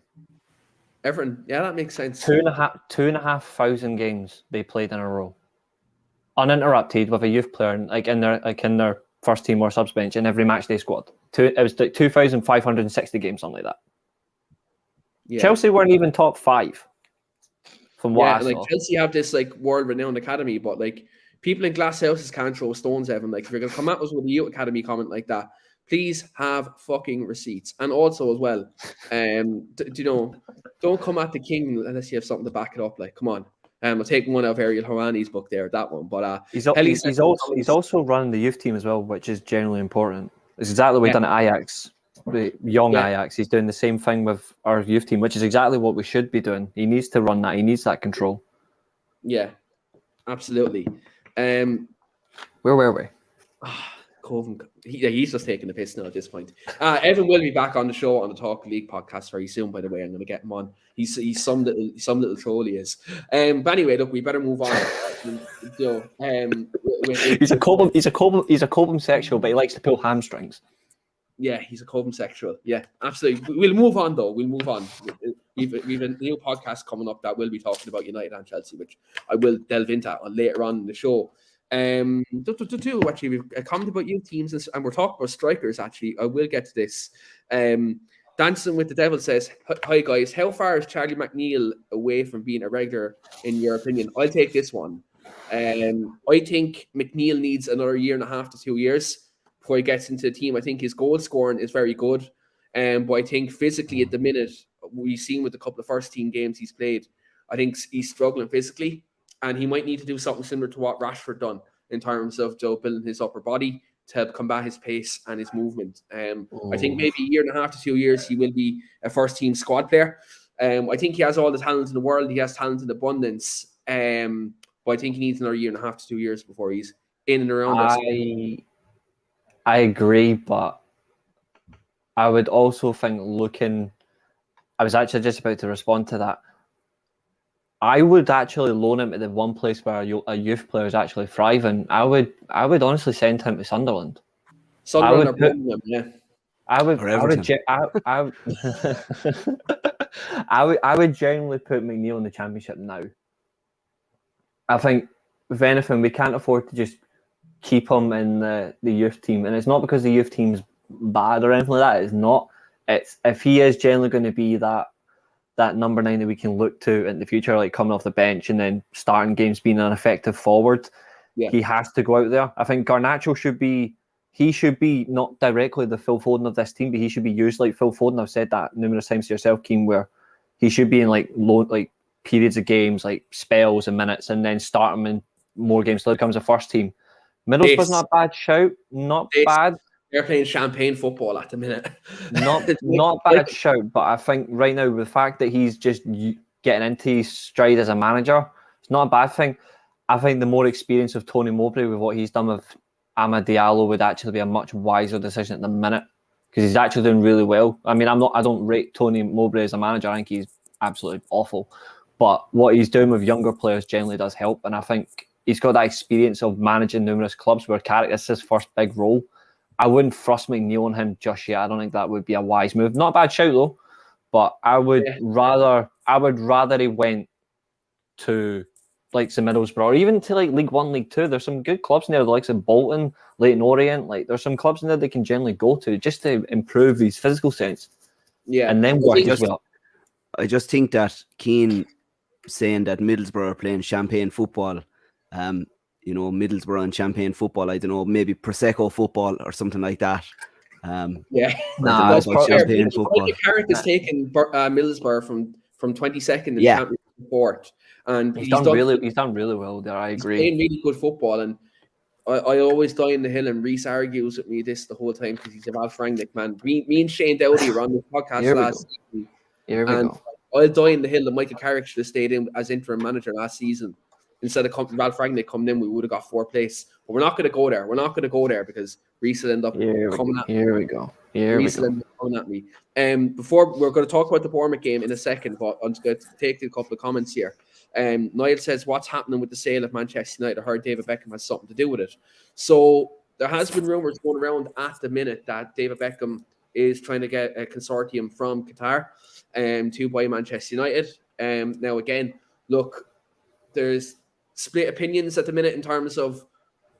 Everton. Yeah, that makes sense. 2,500 games they played in a row, uninterrupted, with a youth player in their first team or subs bench in every matchday squad. It was like 2,560 games, something like that. Yeah. Chelsea weren't even top 5 From what I and like saw. Chelsea have this like world-renowned academy, but like people in glass houses can't throw stones at them. Like if you're gonna come at us with a youth academy comment like that, please have fucking receipts. And also as well, don't come at the king unless you have something to back it up. Like, come on. I'm taking one out of Ariel Hawani's book there, that one. But He's also running the youth team as well, which is generally important. It's exactly what we've done at Ajax, the young Ajax. He's doing the same thing with our youth team, which is exactly what we should be doing. He needs to run that. He needs that control. Yeah, absolutely. Where were we? Coven, he's just taking the piss now at this point. Evan will be back on the show on the Talk League podcast very soon. By the way, I'm going to get him on. He's some little troll he is. But anyway, look, we better move on. He's a Cobham sexual, but he likes to pull hamstrings. Yeah, he's a Cobham sexual. Yeah, absolutely. We'll move on though. We'll move on. We've a new podcast coming up that will be talking about United and Chelsea, which I will delve into later on in the show. Actually, we've commented about youth teams and we're talking about strikers. Actually, I will get to this. Dancing with the Devil says, "Hi guys, how far is Charlie McNeil away from being a regular in your opinion?" I'll take this one. I think McNeil needs another 1.5 to 2 years before he gets into the team. I think his goal scoring is very good, but I think physically at the minute we've seen with a couple of first team games he's played, I think he's struggling physically. And he might need to do something similar to what Rashford done in terms of building his upper body to help combat his pace and his movement. I think maybe 1.5 to 2 years he will be a first team squad player. I think he has all the talent in the world. He has talent in abundance. But I think he needs another 1.5 to 2 years before he's in and around us. I agree, but I would also think I was actually just about to respond to that. I would actually loan him to the one place where a youth player is actually thriving. I would honestly send him to Sunderland. Sunderland or Birmingham, yeah. I would genuinely put McNeil in the Championship now. I think, if anything, we can't afford to just keep him in the youth team. And it's not because the youth team's bad or anything like that. It's not. It's if he is generally going to be that number 9 that we can look to in the future, like coming off the bench and then starting games, being an effective forward, he has to go out there. I think Garnacho should be not directly the Phil Foden of this team, but he should be used like Phil Foden. I've said that numerous times to yourself, Keane, where he should be in like periods of games, like spells and minutes, and then start him in more games till he becomes a first team. Middlesbrough's not a bad shout. Not bad. They're playing champagne football at the minute. Not a bad shout, but I think right now, with the fact that he's just getting into his stride as a manager, it's not a bad thing. I think the more experience of Tony Mowbray with what he's done with Amad Diallo would actually be a much wiser decision at the minute, because he's actually doing really well. I mean, I don't rate Tony Mowbray as a manager. I think he's absolutely awful. But what he's doing with younger players generally does help, and I think he's got that experience of managing numerous clubs where this is his first big role. I wouldn't thrust McNeil on him just yet. I don't think that would be a wise move. Not a bad shout though, but I would rather he went to like the Middlesbrough or even to like League 1, League 2. There's some good clubs in there, the likes of Bolton, Leyton Orient. Like there's some clubs in there they can generally go to just to improve his physical sense. Yeah, and then work his way up. I just think that Keane saying that Middlesbrough are playing champagne football. Middlesbrough and champagne football, I don't know, maybe Prosecco football or something like that. Champagne football. Carrick has taken Middlesbrough from 22nd in Championship Sport, and he's done really well there. I agree. He's playing really good football, and I always die in the hill, and Reece argues with me this the whole time because he's a Ralph Rangnick man. Me and Shane Dowdy were on the podcast last season. Here we go. I'll die in the hill that Michael Carrick should have stayed in as interim manager last season. Instead of Ralph Rangnick coming in, we would have got 4th place. But we're not going to go there. We're not going to go there because Reece will end up coming at me. Here we go. Reece will end up coming at me. Before we're going to talk about the Bournemouth game in a second, but I'm just going to take a couple of comments here. Niall says, what's happening with the sale of Manchester United? I heard David Beckham has something to do with it. So there has been rumours going around at the minute that David Beckham is trying to get a consortium from Qatar to buy Manchester United. Now, again, look, there's split opinions at the minute in terms of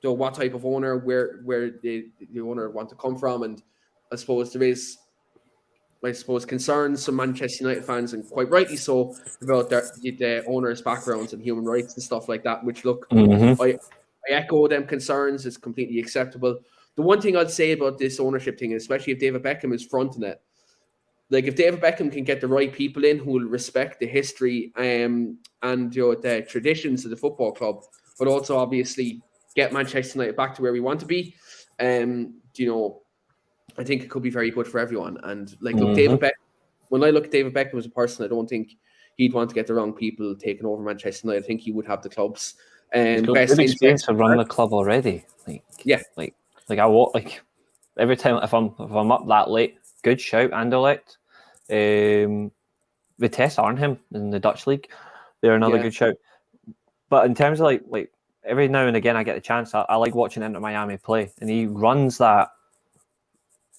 what type of owner, where the owner want to come from, and I suppose there is I suppose, concerns some Manchester United fans, and quite rightly so, about the owners' backgrounds and human rights and stuff like that, which, look, I echo them concerns. It's completely acceptable. The one thing I'd say about this ownership thing, especially if David Beckham is fronting it, like if David Beckham can get the right people in who will respect the history and the traditions of the football club, but also obviously get Manchester United back to where we want to be, I think it could be very good for everyone. And look, David Beckham, when I look at David Beckham as a person, I don't think he'd want to get the wrong people taking over Manchester United. I think he would have the club's he's got best good experience to run the club already. Every time if I'm up that late, good shout, Anderlecht. Vitesse Arnhem in the Dutch league, they're another good shout. But in terms of like every now and again I get the chance, I like watching Inter Miami play, and he runs that.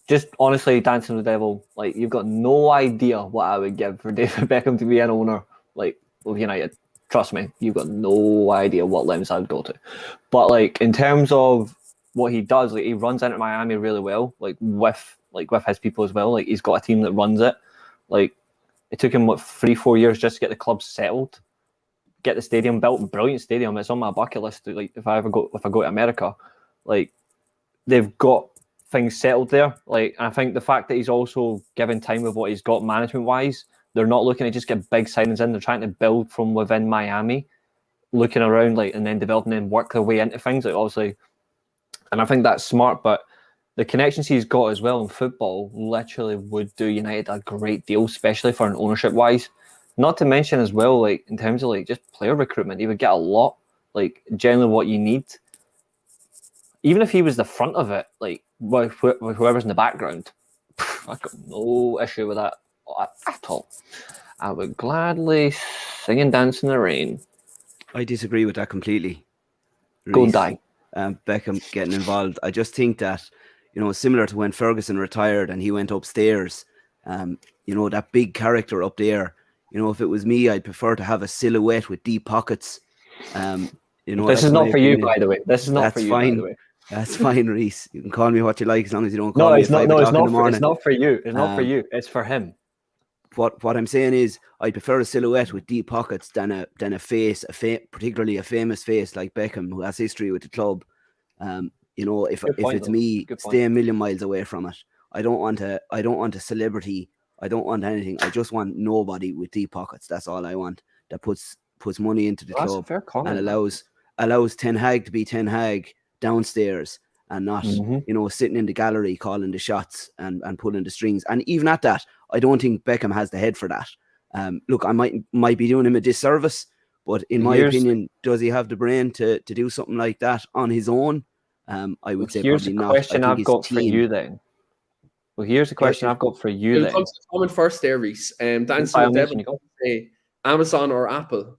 Just honestly, dancing with the devil. Like, you've got no idea what I would give for David Beckham to be an owner of United. Trust me, you've got no idea what limbs I'd go to. But in terms of what he does, he runs Inter Miami really well. With his people as well. He's got a team that runs it. It took him 3-4 years just to get the club settled, get the stadium built. Brilliant stadium. It's on my bucket list. If I go to America, they've got things settled there. And I think the fact that he's also given time with what he's got management wise, they're not looking to just get big signings in. They're trying to build from within Miami, looking around and then developing and work their way into things. Obviously, and I think that's smart. But the connections he's got as well in football literally would do United a great deal, especially for an ownership wise. Not to mention as well, in terms of just player recruitment, he would get a lot. Generally what you need. Even if he was the front of it, with whoever's in the background, I've got no issue with that at all. I would gladly sing and dance in the rain. I disagree with that completely. Go and die. Beckham getting involved. I just think that, similar to when Ferguson retired and he went upstairs, that big character up there, if it was me, I'd prefer to have a silhouette with deep pockets. This is not for you, by the way. This is not for you, by the way. That's fine, Reece. You can call me what you like as long as you don't call me at 5 o'clock in the morning. It's not for you. It's not for you. It's for him. What I'm saying is, I prefer a silhouette with deep pockets than a face, particularly a famous face like Beckham, who has history with the club. If it's me, stay a million miles away from it. I don't want a celebrity. I don't want anything. I just want nobody with deep pockets. That's all I want. That puts money into the club and allows Ten Hag to be Ten Hag downstairs and not sitting in the gallery calling the shots and pulling the strings. And even at that, I don't think Beckham has the head for that. Look, I might be doing him a disservice, but in my opinion, does he have the brain to do something like that on his own? I would say probably not. Here's the question I've got for you then. Well, here's the question I've got for you then. Come to the comment first there, Reece. Dancing with Devil, say Amazon or Apple?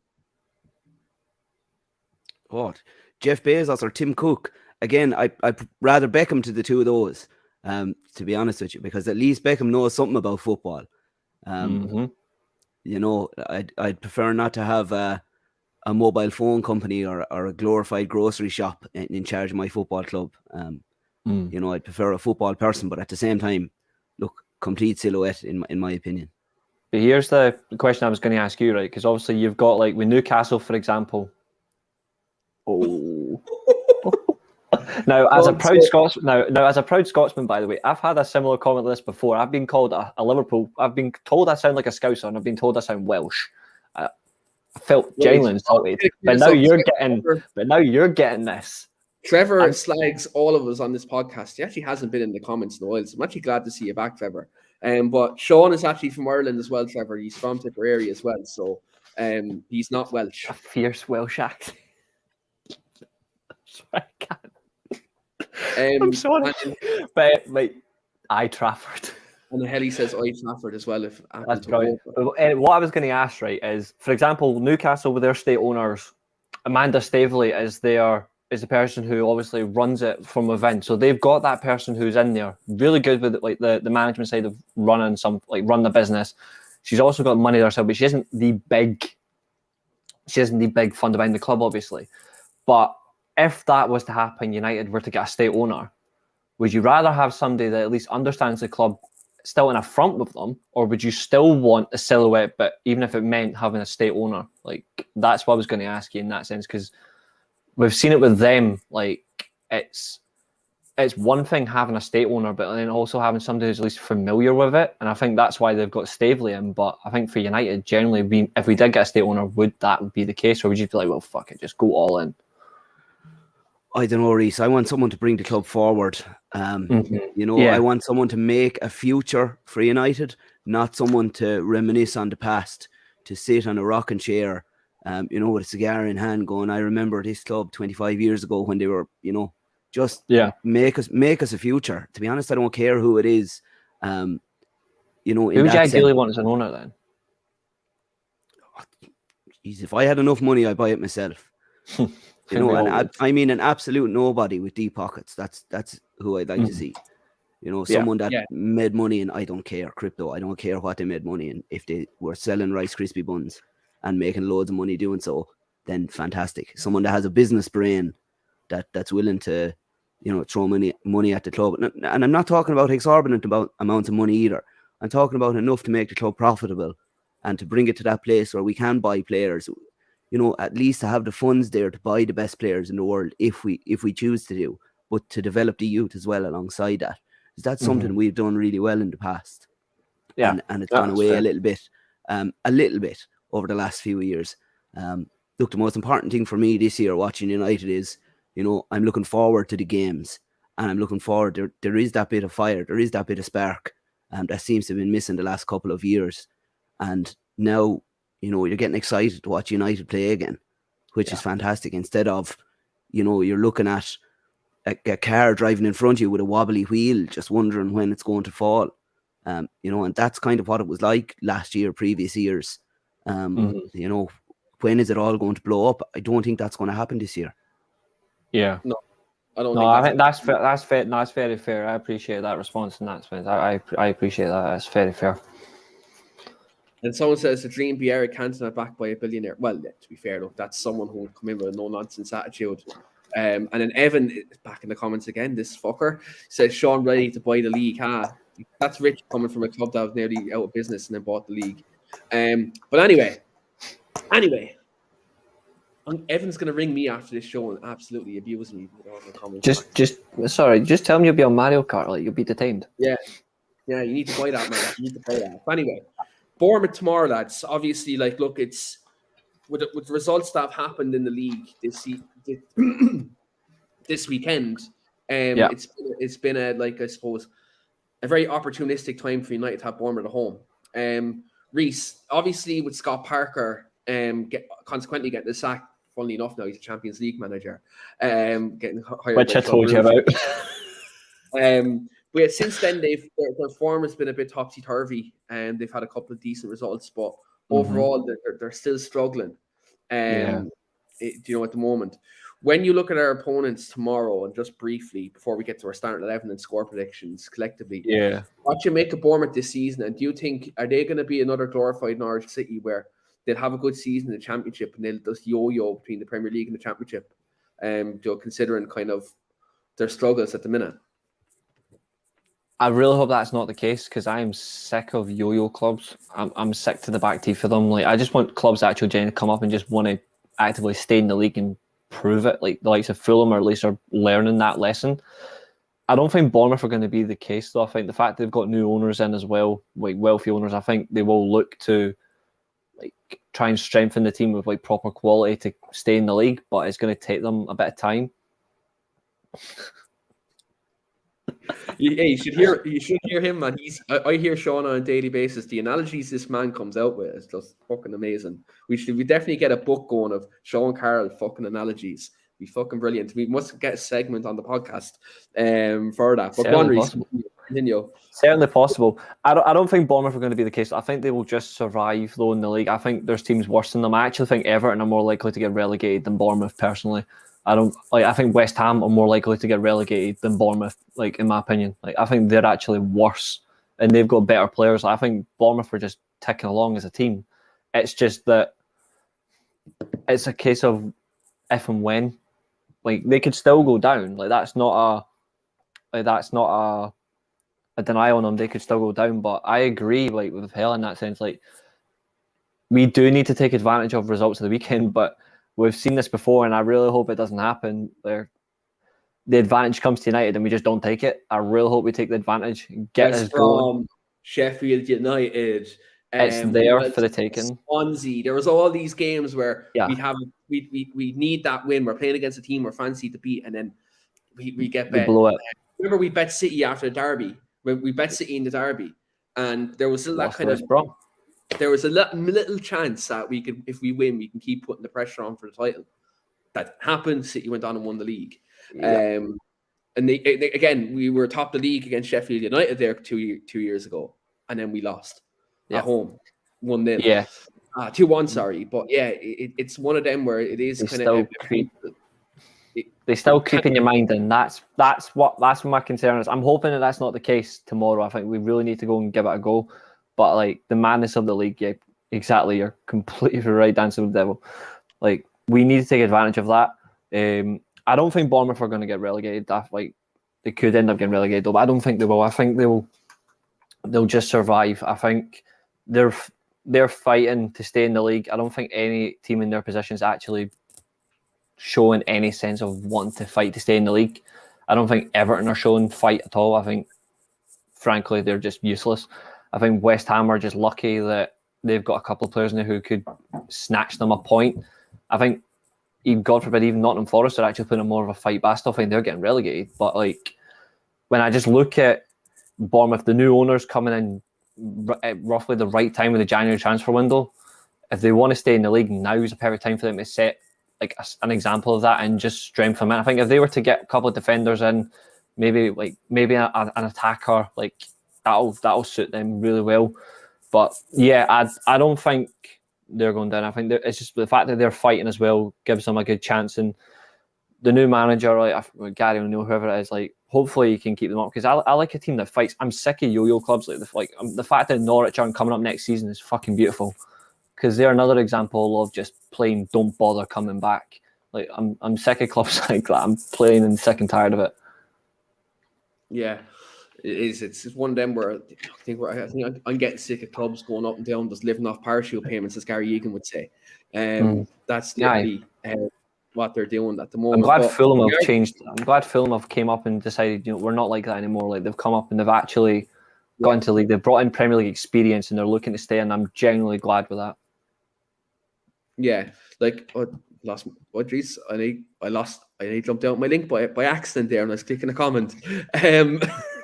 What? Jeff Bezos or Tim Cook? Again, I'd rather Beckham to the two of those, to be honest with you, because at least Beckham knows something about football. I'd prefer not to have a mobile phone company or a glorified grocery shop in charge of my football club. I'd prefer a football person, but at the same time, look, complete silhouette in my opinion. But here's the question I was going to ask you, right? Because obviously you've got with Newcastle, for example. Oh. Now, as a proud Scotsman, by the way, I've had a similar comment like this before. I've been called a Liverpool. I've been told I sound like a Scouser, and I've been told I sound Welsh. I felt genuinely insulted. But now you're getting this. Trevor slags all of us on this podcast. He actually hasn't been in the comments in a while, so I'm actually glad to see you back, Trevor. But Sean is actually from Ireland as well, Trevor. He's from Tipperary as well, so he's not Welsh. A fierce Welsh accent. I can't. I'm sorry, but I Trafford. And the Helly says I Trafford as well. If that's right. What I was going to ask, right, is, for example, Newcastle with their state owners, Amanda Staveley is the person who obviously runs it from within. So they've got that person who's in there, really good with the management side of running run the business. She's also got money herself, but she isn't the big fund behind the club, obviously. But if that was to happen, United were to get a state owner, would you rather have somebody that at least understands the club still in a front with them, or would you still want a silhouette, but even if it meant having a state owner? Like, that's what I was going to ask you in that sense, because we've seen it with them. Like, it's one thing having a state owner, but then also having somebody who's at least familiar with it. And I think that's why they've got Stavely in. But I think for United, generally, if we did get a state owner, would that be the case? Or would you be like, well, fuck it, just go all in? I don't know, Reece. I want someone to bring the club forward. I want someone to make a future for United, not someone to reminisce on the past, to sit on a rocking chair, with a cigar in hand going, I remember this club 25 years ago when they were, just make us a future. To be honest, I don't care who it is. Who would you ideally want as an owner then? Geez, if I had enough money, I'd buy it myself. I mean an absolute nobody with deep pockets. That's who I'd like to see. Someone that made money, and I don't care crypto. I don't care what they made money in. If they were selling Rice Krispie buns and making loads of money doing so, then fantastic. Someone that has a business brain that's willing to, throw money at the club. And I'm not talking about exorbitant amounts of money either. I'm talking about enough to make the club profitable and to bring it to that place where we can buy players. At least to have the funds there to buy the best players in the world if we choose to do, but to develop the youth as well alongside that. That's something we've done really well in the past. Yeah. And it's gone away a little bit over the last few years. Look, the most important thing for me this year watching United is, I'm looking forward to the games, and I'm looking forward. There is that bit of fire. There is that bit of spark that seems to have been missing the last couple of years. And now, you're getting excited to watch United play again, which is fantastic. Instead of, you're looking at a car driving in front of you with a wobbly wheel, just wondering when it's going to fall. And that's kind of what it was like last year, previous years. When is it all going to blow up? I don't think that's going to happen this year. Yeah. No, I don't. I think that's fair. That's fair. No, that's very fair. I appreciate that response in that sense. I appreciate that. That's very fair. And someone says the dream be Eric Cantona backed by a billionaire. Well, to be fair, look, that's someone who would come in with a no-nonsense attitude. And then Evan is back in the comments again. This fucker says Sean ready to buy the league. That's rich coming from a club that was nearly out of business and then bought the league. But anyway, Evan's going to ring me after this show and absolutely abuse me. Just tell me you'll be on Mario Kart. Like, you'll be detained. Yeah, you need to buy that, man. You need to buy that. But anyway. Bournemouth tomorrow, lads. Obviously, look, it's with the results that have happened in the league this weekend. It's been I suppose, a very opportunistic time for United to have Bournemouth at home. Reece, obviously, with Scott Parker, consequently getting the sack. Funnily enough, now he's a Champions League manager. Getting hired, which I told you about. But since then, their form has been a bit topsy-turvy, and they've had a couple of decent results, but overall, they're still struggling. At the moment. When you look at our opponents tomorrow, and just briefly, before we get to our starting 11 and score predictions collectively, what you make of Bournemouth this season, and do you think, are they going to be another glorified Norwich City where they'll have a good season in the Championship, and they'll just yo-yo between the Premier League and the Championship, considering kind of their struggles at the minute? I really hope that's not the case, because I am sick of yo-yo clubs. I'm sick to the back teeth of them. Like, I just want clubs that actually to come up and just want to actively stay in the league and prove it. Like the likes of Fulham, or at least are learning that lesson. I don't think Bournemouth are going to be the case, though. I think the fact they've got new owners in as well, like wealthy owners, I think they will look to try and strengthen the team with proper quality to stay in the league, but it's going to take them a bit of time. You should hear him, man. I hear Sean on a daily basis. The analogies this man comes out with is just fucking amazing. We definitely get a book going of Sean Carroll fucking analogies. Be fucking brilliant. We must get a segment on the podcast for that. But continue. Certainly possible. I don't think Bournemouth are going to be the case. I think they will just survive though in the league. I think there's teams worse than them. I actually think Everton are more likely to get relegated than Bournemouth personally. I think West Ham are more likely to get relegated than Bournemouth, in my opinion. I think they're actually worse and they've got better players. I think Bournemouth are just ticking along as a team. It's just that it's a case of if and when. They could still go down. That's not a denial on them, they could still go down. But I agree, like with Hell in that sense, like we do need to take advantage of results of the weekend, but we've seen this before, and I really hope it doesn't happen. Where the advantage comes to United and we just don't take it. I really hope we take the advantage, get us going. Sheffield United. It's there for the taking. Swansea. There was all these games where Yeah. we need that win. We're playing against a team we're fancy to beat, and then we get bet. Blow it. Remember, we bet City after the derby. We bet City in the derby, and there was still that kind of. There was a little chance that we could, if we win, we can keep putting the pressure on for the title. That happened. City went on and won the league. Yeah. And they, again, we were top of the league against Sheffield United there 2 years ago, and then we lost at home, 1-0. Yeah, 2-1. Sorry, but yeah, it's one of them where it is kind of. They still creep in your mind, and that's what my concern is. I'm hoping that that's not the case tomorrow. I think we really need to go and give it a go. But like the madness of the league, yeah, exactly. You're completely right, dancing with the devil. Like we need to take advantage of that. I don't think Bournemouth are going to get relegated. Like they could end up getting relegated, though, but I don't think they will. I think they'll just survive. I think they're fighting to stay in the league. I don't think any team in their position is actually showing any sense of wanting to fight to stay in the league. I don't think Everton are showing fight at all. I think, frankly, they're just useless. I think West Ham are just lucky that they've got a couple of players now who could snatch them a point. I think, even God forbid, even Nottingham Forest are actually putting more of a fight, but I still think they're getting relegated. But like, when I just look at Bournemouth, the new owners coming in at roughly the right time of the January transfer window, if they want to stay in the league, now is a perfect time for them to set like an example of that and just strengthen it. I think if they were to get a couple of defenders in, maybe an attacker, like that'll suit them really well. But yeah, I don't think they're going down. I think it's just the fact that they're fighting as well gives them a good chance. And the new manager, like Gary O'Neill, whoever it is, like hopefully you can keep them up, because I like a team that fights. I'm sick of yo-yo clubs. Like the fact that Norwich aren't coming up next season is fucking beautiful, because they're another example of just plain don't bother coming back. Like I'm sick of clubs like that. I'm plain and sick and tired of it. Yeah. It is. It's one of them where I think I'm getting sick of clubs going up and down, just living off parachute payments, as Gary Egan would say. That's literally what they're doing at the moment. I'm glad Fulham have changed. I'm glad Fulham have came up and decided, we're not like that anymore. Like they've come up and they've actually got into the league. They've brought in Premier League experience and they're looking to stay. And I'm genuinely glad with that. Yeah, like Reece, I jumped out my link by accident there, and I was clicking a comment.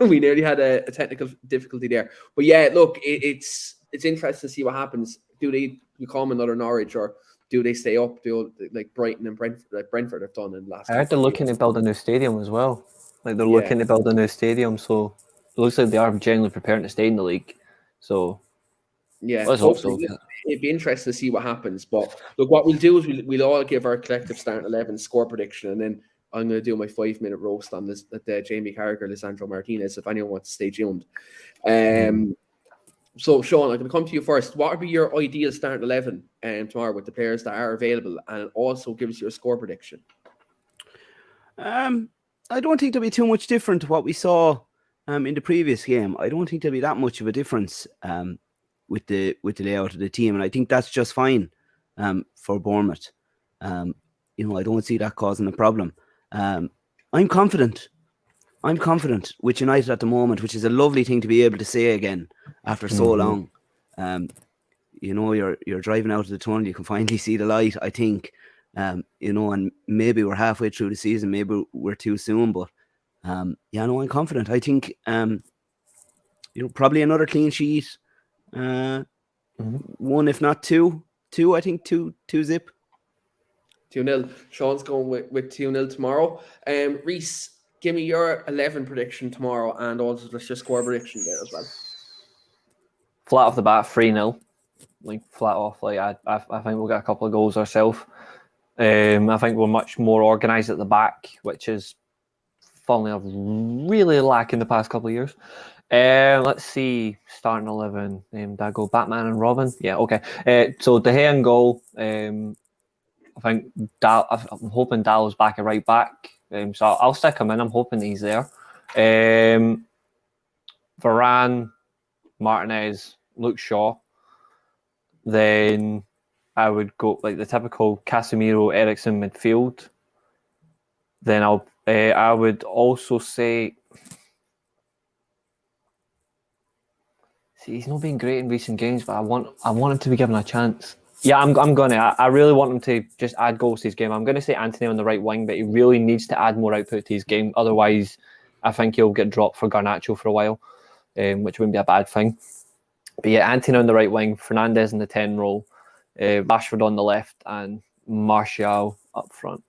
We nearly had a technical difficulty there, but yeah, look, it's interesting to see what happens. Do they become another Norwich, or do they stay up? Do like Brighton and Brentford have done in the last? I heard they're looking to build a new stadium as well. Like they're looking to build a new stadium, so it looks like they are genuinely preparing to stay in the league. So yeah, hopefully it'd be interesting to see what happens. But look, what we'll do is we'll all give our collective starting 11 score prediction, and then I'm going to do my 5-minute roast on this at Jamie Carragher, Lisandro Martinez, if anyone wants to stay tuned. So Sean, I'm going to come to you first. What would be your ideal starting 11 tomorrow with the players that are available, and also give us your score prediction? I don't think there'll be too much different to what we saw in the previous game. I don't think there'll be that much of a difference with the layout of the team, and I think that's just fine for Bournemouth. I don't see that causing a problem. I'm confident with United at the moment, which is a lovely thing to be able to say again after so long. You're driving out of the tunnel, you can finally see the light, I think. And maybe we're halfway through the season, maybe we're too soon, but I'm confident. I think probably another clean sheet. One, if not two. I think two zip. 2-0. Sean's going with 2-0 tomorrow. Reece, give me your 11 prediction tomorrow, and also let's just score prediction there as well. Flat off the bat, 3-0. Like flat off. Like I think we'll get a couple of goals ourselves. I think we're much more organised at the back, which is falling off really lacking the past couple of years. Let's see, starting 11. Did I go Batman and Robin? Yeah, okay. So De Gea in goal. I think I'm hoping Dalo's back at right back. So I'll stick him in. I'm hoping he's there. Varane, Martinez, Luke Shaw. Then I would go like the typical Casemiro, Eriksen midfield. Then I would also say, see, he's not been great in recent games, but I want him to be given a chance. Yeah, I'm gonna. I really want him to just add goals to his game. I'm gonna say Anthony on the right wing, but he really needs to add more output to his game. Otherwise, I think he'll get dropped for Garnacho for a while, which wouldn't be a bad thing. But yeah, Anthony on the right wing, Fernandes in the 10 role, Rashford on the left, and Martial up front.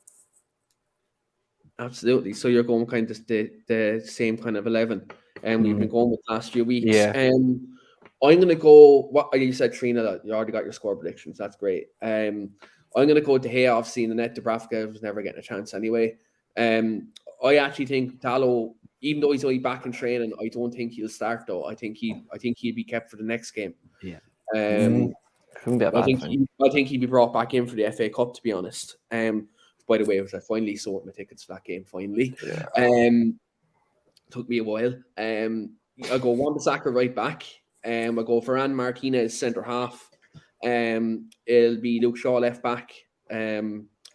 Absolutely. So you're going kind of the same kind of 11, and we've been going with the last few weeks. Yeah. I'm going to go. What you said, Trina, that you already got your score predictions. That's great. I'm going to go De Gea. Obviously, in the net, Dubravka was never getting a chance anyway. I actually think Dalot, even though he's only back in training, I don't think he'll start though. I think he'd be kept for the next game. Yeah. Couldn't be a bad thing. I think he'd be brought back in for the FA Cup, to be honest. By the way, I finally sold my tickets for that game. Finally, took me a while. I go Wan-Bissaka right back. I go Varane, Martinez centre half. It'll be Luke Shaw left back. I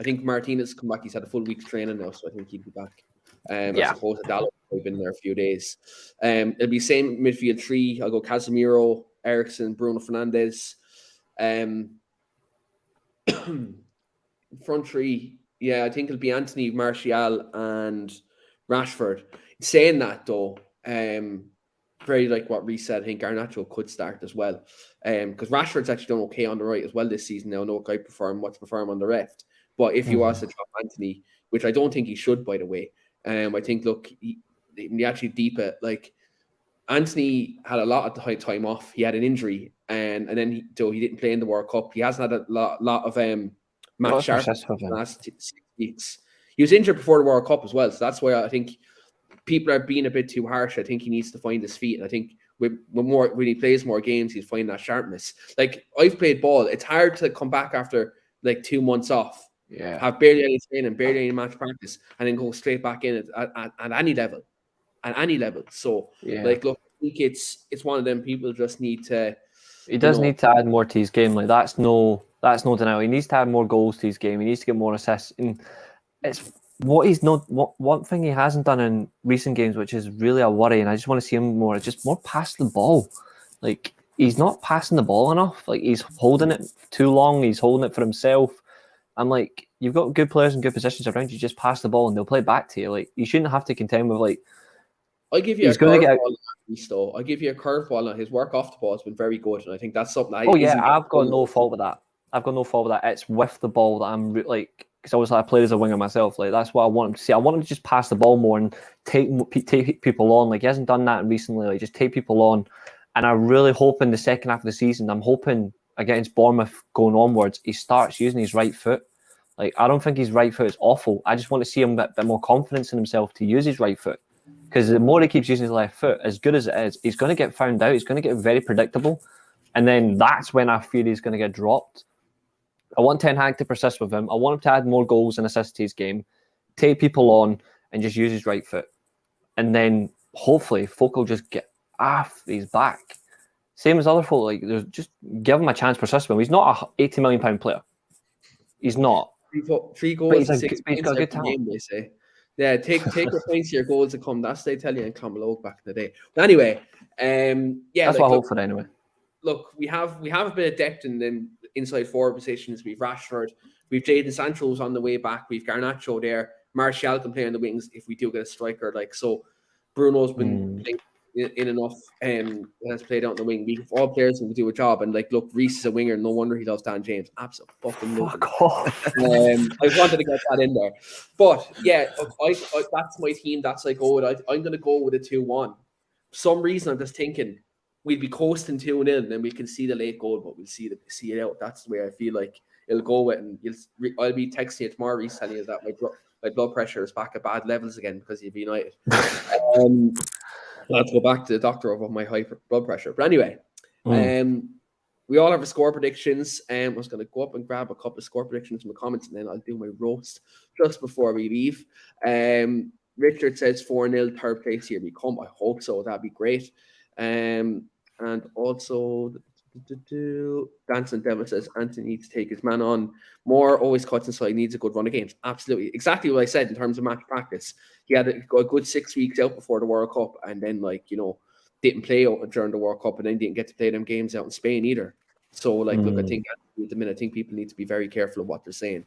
think Martinez come back. He's had a full week's training now, so I think he'll be back. As opposed to Dalot, who've been there a few days. It'll be same midfield three. I'll go Casemiro, Eriksen, Bruno Fernandes. Front three. Yeah, I think it'll be Anthony, Martial, and Rashford. Saying that though, very like what Reece said, I think Garnacho could start as well. Because Rashford's actually done okay on the right as well this season now. No, I prefer him on the left. But if he was to drop Anthony, which I don't think he should, by the way, I think he actually deep it. Like Anthony had a lot of time off. He had an injury, and then he didn't play in the World Cup. He hasn't had a lot of match sharpness in the last 6 weeks. He was injured before the World Cup as well, so that's why I think people are being a bit too harsh. I think he needs to find his feet, and I think when he plays more games, he's finding that sharpness. Like I've played ball, it's hard to come back after like 2 months off, have barely any training, barely any match practice, and then go straight back in at any level, So like, look, I think it's one of them. People just need to. He does need to add more to his game. Like that's no denial. He needs to add more goals to his game. He needs to get more assists. And it's one thing he hasn't done in recent games, which is really a worry. And I just want to see him more. Just more pass the ball. Like he's not passing the ball enough. Like he's holding it too long. He's holding it for himself. I'm like, you've got good players in good positions around you. Just pass the ball and they'll play back to you. Like you shouldn't have to contend with like. I give you a curveball. I give you a curveball. His work off the ball has been very good, and I think that's something. I've got no fault with that. It's with the ball that I'm like, because obviously I played as a winger myself. Like that's what I want him to see. I want him to just pass the ball more and take people on. Like he hasn't done that recently. Like just take people on, and I really hope in the second half of the season, I'm hoping against Bournemouth going onwards, he starts using his right foot. Like I don't think his right foot is awful. I just want to see him a bit more confidence in himself to use his right foot. Because the more he keeps using his left foot, as good as it is, he's going to get found out. He's going to get very predictable. And then that's when I fear he's going to get dropped. I want Ten Hag to persist with him. I want him to add more goals and assists to his game, take people on, and just use his right foot. And then hopefully folk will just get off his back. Same as other folk. Like, just give him a chance, persist with him. He's not a £80 million player. He's not. 3 goals and 6 he's got a good talent. Game, they say. Yeah, take your points to your goals to come. That's what they tell you in Clonmalogue back in the day. But anyway, that's what I hope for anyway. Look, we have a bit of depth in the inside forward positions. We've Rashford, we've Jadon Sancho's on the way back, we've Garnacho there. Martial can play on the wings if we do get a striker. Like so, Bruno's been in enough has played out on the wing. We have all players who can do a job. And like, look, Reece is a winger. No wonder he loves Dan James. Absolutely. Fuck off. I just wanted to get that in there. But yeah, I that's my team. That's like, I'm going to go with a 2-1. For some reason, I'm just thinking we'll be coasting 2-0 and then we can see the late goal, but we'll see it out. That's the way I feel like it'll go with. And I'll be texting you tomorrow, Reece, telling you that my blood pressure is back at bad levels again because you've been United. Let's go back to the doctor of my high blood pressure. But anyway, we all have our score predictions. I was going to go up and grab a couple of score predictions from the comments and then I'll do my roast just before we leave. Richard says 4-0, third place here we come. I hope so. That'd be great. And also, Dancing Devil says Anthony needs to take his man on more. Always cuts inside. Needs a good run of games. Absolutely, exactly what I said in terms of match practice. He had a good 6 weeks out before the World Cup, and then didn't play during the World Cup, and then didn't get to play them games out in Spain either. So look, I think at the minute, I think people need to be very careful of what they're saying,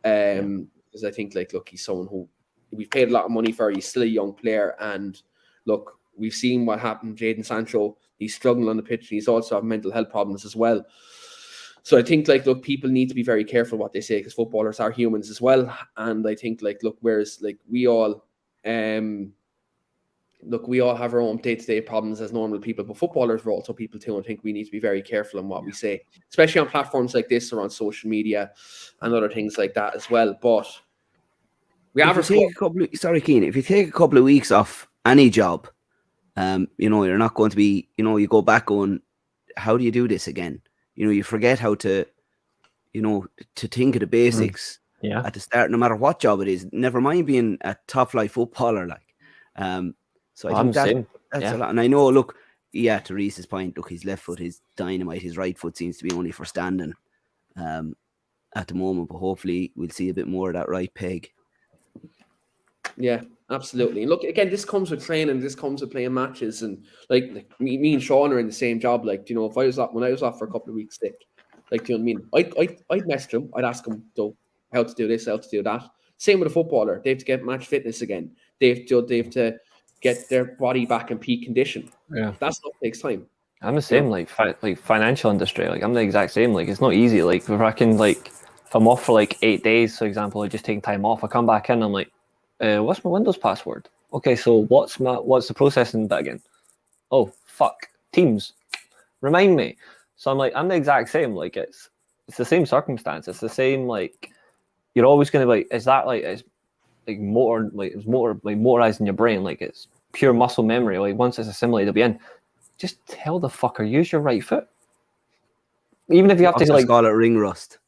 because I think look, he's someone who we've paid a lot of money for. He's still a young player, and look, we've seen what happened. Jadon Sancho, he's struggling on the pitch, and he's also have mental health problems as well. So I think look, people need to be very careful what they say, because footballers are humans as well. And I think look, whereas we all we all have our own day-to-day problems as normal people, but footballers are also people too. And I think we need to be very careful in what we say, especially on platforms like this or on social media and other things like that as well. But we have Keane, if you take a couple of weeks off any job, you're not going to be, you go back going, how do you do this again? You forget how to, to think of the basics at the start, no matter what job it is, never mind being a top flight footballer. So I think that's a lot. And I know, look, to Reece's point, look, his left foot is dynamite. His right foot seems to be only for standing at the moment, but hopefully we'll see a bit more of that right peg. Yeah, absolutely. And look, again, this comes with training. This comes with playing matches, and like me and Sean are in the same job. If I was off, when I was off for a couple of weeks sick, do you know what I mean? I'd message him. I'd ask him how to do this, how to do that. Same with a footballer. They have to get match fitness again. They have to get their body back in peak condition. Yeah, that stuff takes time. I'm the same. Like financial industry. I'm the exact same. It's not easy. If I can if I'm off for 8 days, for example, or just taking time off, I come back in. I'm like, what's my Windows password? Okay, so what's the processing bit again? Oh fuck, Teams. Remind me. So I'm the exact same. It's the same circumstance. It's the same. You're always gonna is that it's motorizing your brain. It's pure muscle memory. Once it's assimilated, it'll be in. Just tell the fucker, use your right foot. Even if you have to call it ring rust.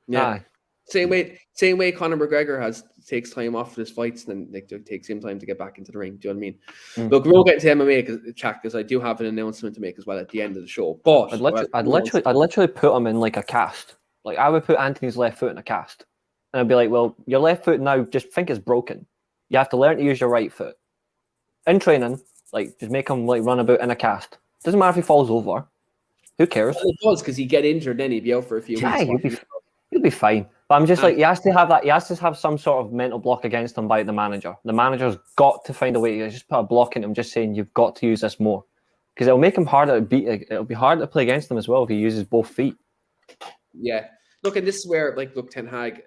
Yeah. Same way Conor McGregor takes time off for his fights, and then it takes him time to get back into the ring. Do you know what I mean? Look, we'll get into MMA because I do have an announcement to make as well at the end of the show. But I'd literally put him in a cast. I would put Anthony's left foot in a cast, and I'd be like, well, your left foot now, just think it's broken. You have to learn to use your right foot. In training, just make him run about in a cast. Doesn't matter if he falls over. Who cares? Well, it does, because he'd get injured, then he'd be out for a few weeks. He'll be fine. But I'm just he has to have that. He has to have some sort of mental block against him by the manager. The manager's got to find a way to just put a block in him, just saying you've got to use this more, because it'll make him harder to beat. It'll be harder to play against him as well if he uses both feet. Yeah, look, and this is where Ten Hag,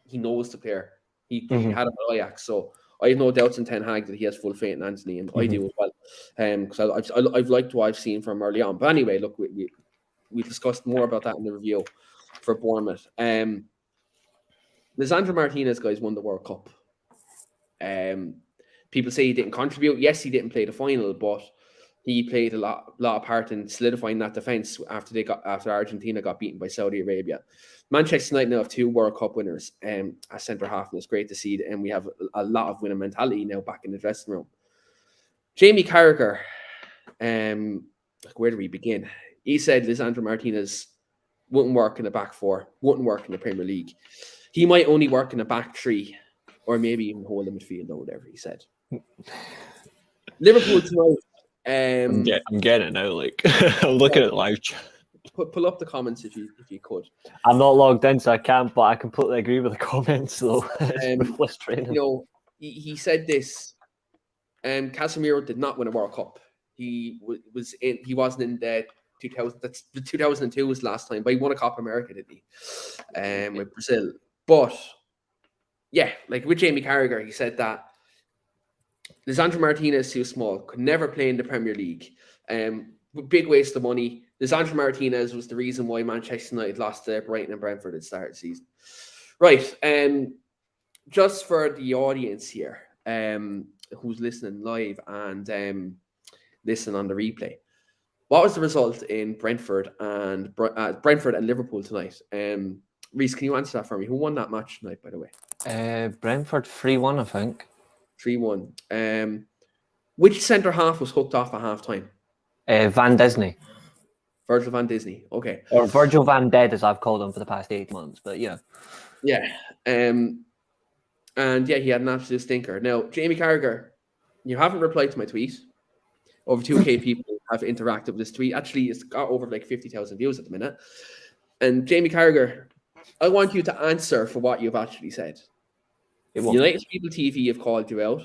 he knows the player. He had him at Ajax, so I have no doubts in Ten Hag that he has full faith in Anthony, and I do as well. Because I've liked what I've seen from early on. But anyway, look, we discussed more about that in the review for Bournemouth. Lisandro Martinez, guys, won the World Cup. People say he didn't contribute. Yes, he didn't play the final, but he played a lot of part in solidifying that defense after Argentina got beaten by Saudi Arabia. Manchester United now have 2 World Cup winners as centre half, and it's great to see. And we have a lot of winning mentality now back in the dressing room. Jamie Carragher, where do we begin? He said Lisandro Martinez wouldn't work in the back 4, wouldn't work in the Premier League. He might only work in the back 3, or maybe even hold the midfield or whatever he said. Liverpool tonight. I'm getting it now. I'm looking at live chat. Pull up the comments if you could. I'm not logged in, so I can't. But I completely agree with the comments. Though it's frustrating. He said this. Casemiro did not win a World Cup. He wasn't in the 2000. That's the 2002 was last time, but he won a Copa America, didn't he? With Brazil. But yeah, with Jamie Carragher, he said that Lisandro Martinez is too small, could never play in the Premier League. Big waste of money. Lisandro Martinez was the reason why Manchester United lost to Brighton and Brentford at the start of the season. Right. Just for the audience here, who's listening live and listening on the replay, what was the result in Brentford and Liverpool tonight? Reece, can you answer that for me? Who won that match tonight, by the way? Brentford 3-1, I think. 3-1. Which centre half was hooked off at half time? Van Disney. Virgil van Disney. Okay. Or Virgil van Dead, as I've called him for the past 8 months. But yeah. Yeah. And yeah, he had an absolute stinker. Now, Jamie Carragher, you haven't replied to my tweet. Over 2K people have interacted with this tweet. Actually, it's got over like 50,000 views at the minute. And Jamie Carragher, I want you to answer for what you've actually said. United People TV have called you out.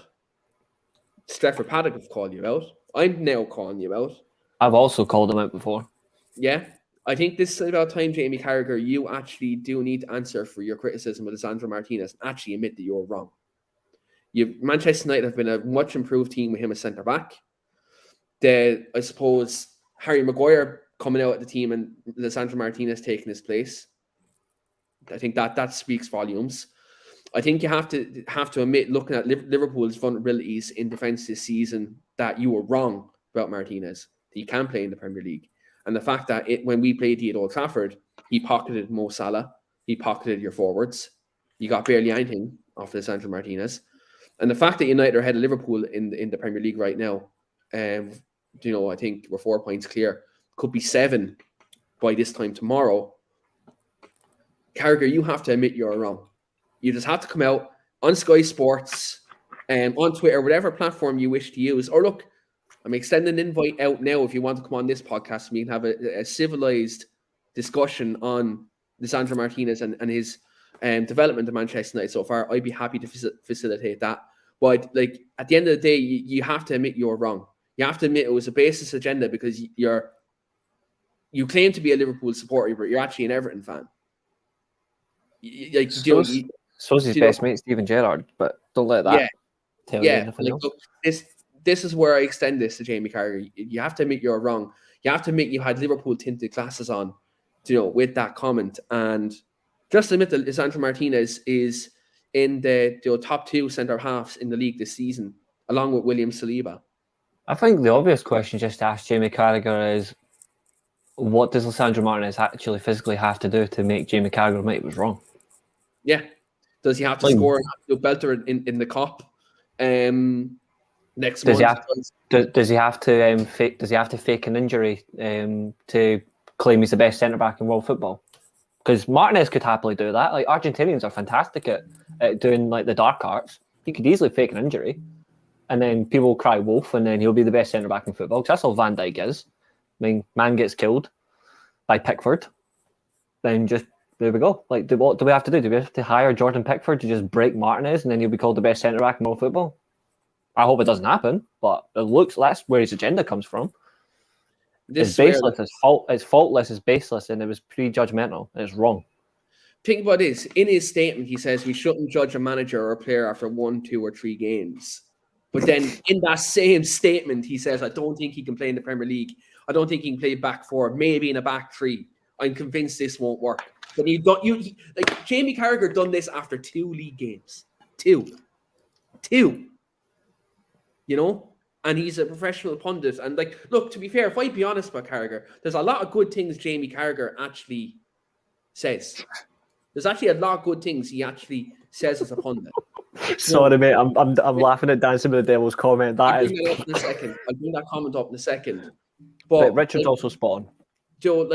Stretford Paddock have called you out. I'm now calling you out. I've also called him out before. Yeah. I think this is about time, Jamie Carragher, you actually do need to answer for your criticism of Lisandro Martinez and actually admit that you're wrong. Manchester United have been a much improved team with him as centre-back. I suppose Harry Maguire coming out at the team and Lisandro Martinez taking his place. I think that speaks volumes. I think you have to admit, looking at Liverpool's vulnerabilities in defence this season, that you were wrong about Martinez. That he can play in the Premier League. And the fact that when we played at Old Trafford, he pocketed Mo Salah, he pocketed your forwards. You got barely anything off Lisandro Martinez. And the fact that United are ahead of Liverpool in the Premier League right now, I think we're 4 points clear. Could be 7 by this time tomorrow. Carragher, you have to admit you're wrong. You just have to come out on Sky Sports, on Twitter, whatever platform you wish to use. Or look, I'm extending an invite out now if you want to come on this podcast. We can have a civilized discussion on Lisandro Martinez and his development of Manchester United so far. I'd be happy to facilitate that. But like at the end of the day, you have to admit you're wrong. You have to admit it was a baseless agenda because you claim to be a Liverpool supporter, but you're actually an Everton fan. Suppose his best mate Steven Gerrard, but don't let that tell you anything else. Look, this is where I extend this to Jamie Carragher. You have to admit you're wrong. You have to admit you had Liverpool tinted glasses on, with that comment, and just admit that Lisandro Martinez is in the top 2 centre halves in the league this season, along with William Saliba. I think the obvious question just to ask Jamie Carragher is, what does Lisandro Martinez actually physically have to do to make Jamie Carragher admit it was wrong? Yeah. Does he have to score a belter in the Cup next month? Does he have to fake an injury to claim he's the best centre back in world football? Because Martinez could happily do that. Like, Argentinians are fantastic at doing like the dark arts. He could easily fake an injury, and then people will cry wolf, and then he'll be the best centre back in football. Because that's all Van Dijk is. I mean, man gets killed by Pickford, then just there we go. Like, what do we have to do? Do we have to hire Jordan Pickford to just break Martinez, and then he'll be called the best centre back in world football? I hope it doesn't happen, but it looks that's where his agenda comes from. It's baseless. It's faultless. It's baseless, and it was prejudgmental. It's wrong. Think about this. In his statement, he says we shouldn't judge a manager or a player after 1, 2, or 3 games. But then in that same statement, he says, I don't think he can play in the Premier League. I don't think he can play back 4, maybe in a back 3. I'm convinced this won't work. But Jamie Carragher done this after 2 league games. 2. And he's a professional pundit. And look, to be fair, if I be honest about Carragher, there's a lot of good things Jamie Carragher actually says. There's actually a lot of good things he actually says as a pundit. Sorry, mate. I'm laughing at Dancing with the Devil's comment. I'll bring that comment up in a second. But Richard's also spot on. Joe,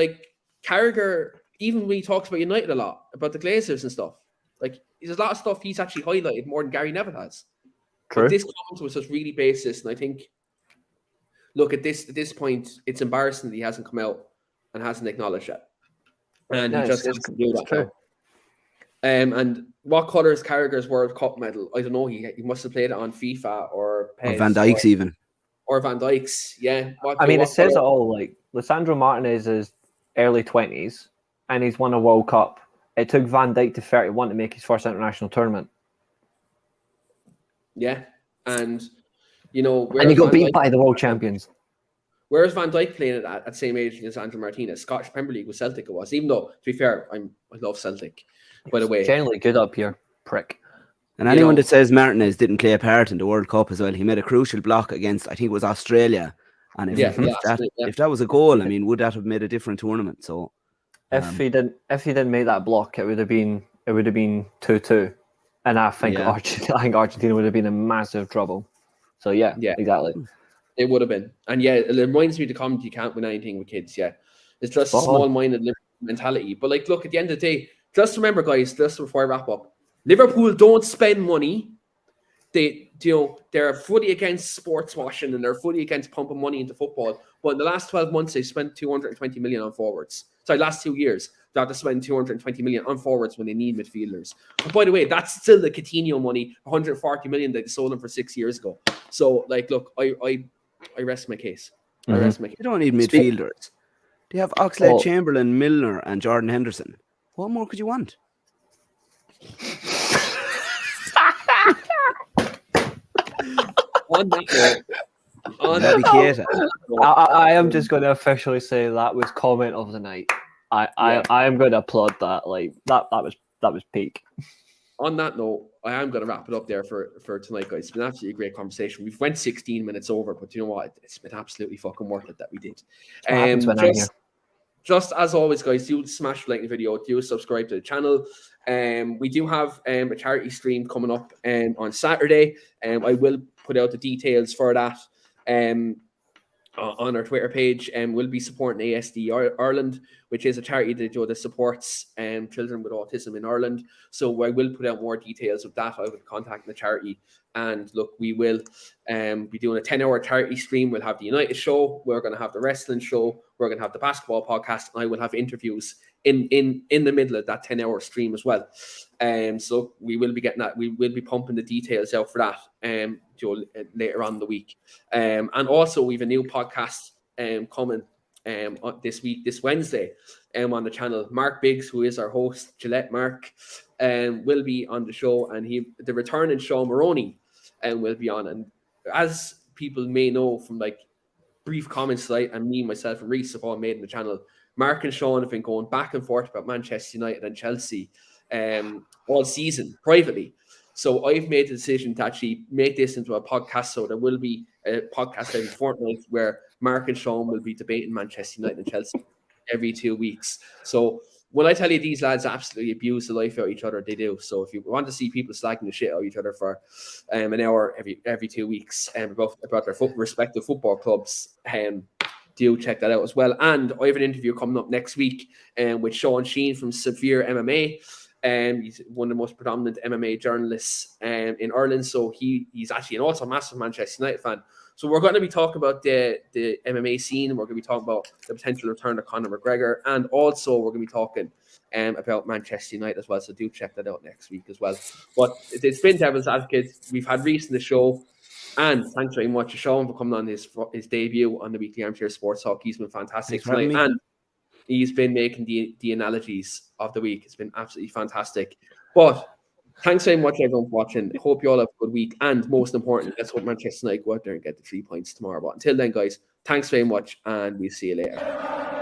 Carragher, even when he talks about United a lot, about the Glazers and stuff, there's a lot of stuff he's actually highlighted more than Gary Neville has. True. But this comment was just really baseless, and I think, look, at this point, it's embarrassing that he hasn't come out and hasn't acknowledged it. And he just has to do that now. And what colour is Carragher's World Cup medal? I don't know. He must have played it on FIFA or Van Dijk's even. Or Van Dijk's, yeah. It says it all. Like, Lisandro Martinez is early 20s, and he's won a World Cup. It took Van Dijk to 31 to make his first international tournament. Yeah, and he got beat by the world champions. Where's Van Dijk playing at the same age as Lisandro Martinez? Scottish Premier League with Celtic it was. Even though, to be fair, I love Celtic. By the way, generally good up here, prick. And anyone that says Martinez didn't play a part in the World Cup as well, he made a crucial block against, I think it was Australia. And if that was a goal, would that have made a different tournament? So if he didn't make that block, it would have been 2-2. And I think Argentina would have been in massive trouble. So yeah, exactly. It would have been. And yeah, it reminds me to comment you can't win anything with kids. Yeah. It's just a small-minded mentality. But like, look, at the end of the day, just remember, guys, just before I wrap up, Liverpool don't spend money. They're fully against sports washing and they're fully against pumping money into football. But in the last 12 months, they spent 220 million on forwards. Sorry, last 2 years, they have to spend 220 million on forwards when they need midfielders. But by the way, that's still the Coutinho money, 140 million that they sold him for 6 years ago. So, like, look, I rest my case. I rest my case. You don't need midfielders. They have Oxlade-Chamberlain, Milner, and Jordan Henderson. What more could you want? On that note, I am just going to officially say that was comment of the night. I am going to applaud that. Like that was peak. On that note, I am going to wrap it up there for tonight, guys. It's been absolutely a great conversation. We've went 16 minutes over, but you know what? It's been absolutely fucking worth it that we did. Just as always, guys, do smash the like the video, do subscribe to the channel. We do have a charity stream coming up on Saturday. I will put out the details for that on our Twitter page. We'll be supporting ASD Ireland, which is a charity that supports children with autism in Ireland. So I will put out more details of that. I will contact the charity. And look, we will be doing a 10-hour charity stream. We'll have the United show. We're going to have the wrestling show. We're going to have the basketball podcast. And I will have interviews in the middle of that 10-hour stream as well. So we will be getting that. We will be pumping the details out for that later on in the week. And also, we have a new podcast coming this Wednesday on the channel. Mark Biggs, who is our host, Gillette Mark, will be on the show, and the returning Sean Maroney will be on. And as people may know from like brief comments tonight, and me, myself, and Reece have all made in the channel, Mark and Sean have been going back and forth about Manchester United and Chelsea all season privately. So I've made the decision to actually make this into a podcast. So there will be a podcast every fortnight where Mark and Sean will be debating Manchester United and Chelsea every 2 weeks. So when I tell you these lads absolutely abuse the life out of each other, they do. So if you want to see people slagging the shit out of each other for an hour every 2 weeks about their respective football clubs, do check that out as well. And I have an interview coming up next week with Sean Sheen from Severe MMA. He's one of the most predominant MMA journalists in Ireland. So he's actually also a massive Manchester United fan. So we're going to be talking about the MMA scene. We're going to be talking about the potential return of Conor McGregor. And also we're going to be talking about Manchester United as well. So do check that out next week as well. But it's been Devil's Advocate. We've had Reece in the show. And thanks very much to Sean for coming on his debut on the Weekly Armchair Sports Talk. He's been fantastic tonight. And he's been making the analogies of the week. It's been absolutely fantastic. But thanks very much, everyone, for watching. I hope you all have a good week. And most important, let's hope Manchester United go out there and get the 3 points tomorrow. But until then, guys, thanks very much, and we'll see you later.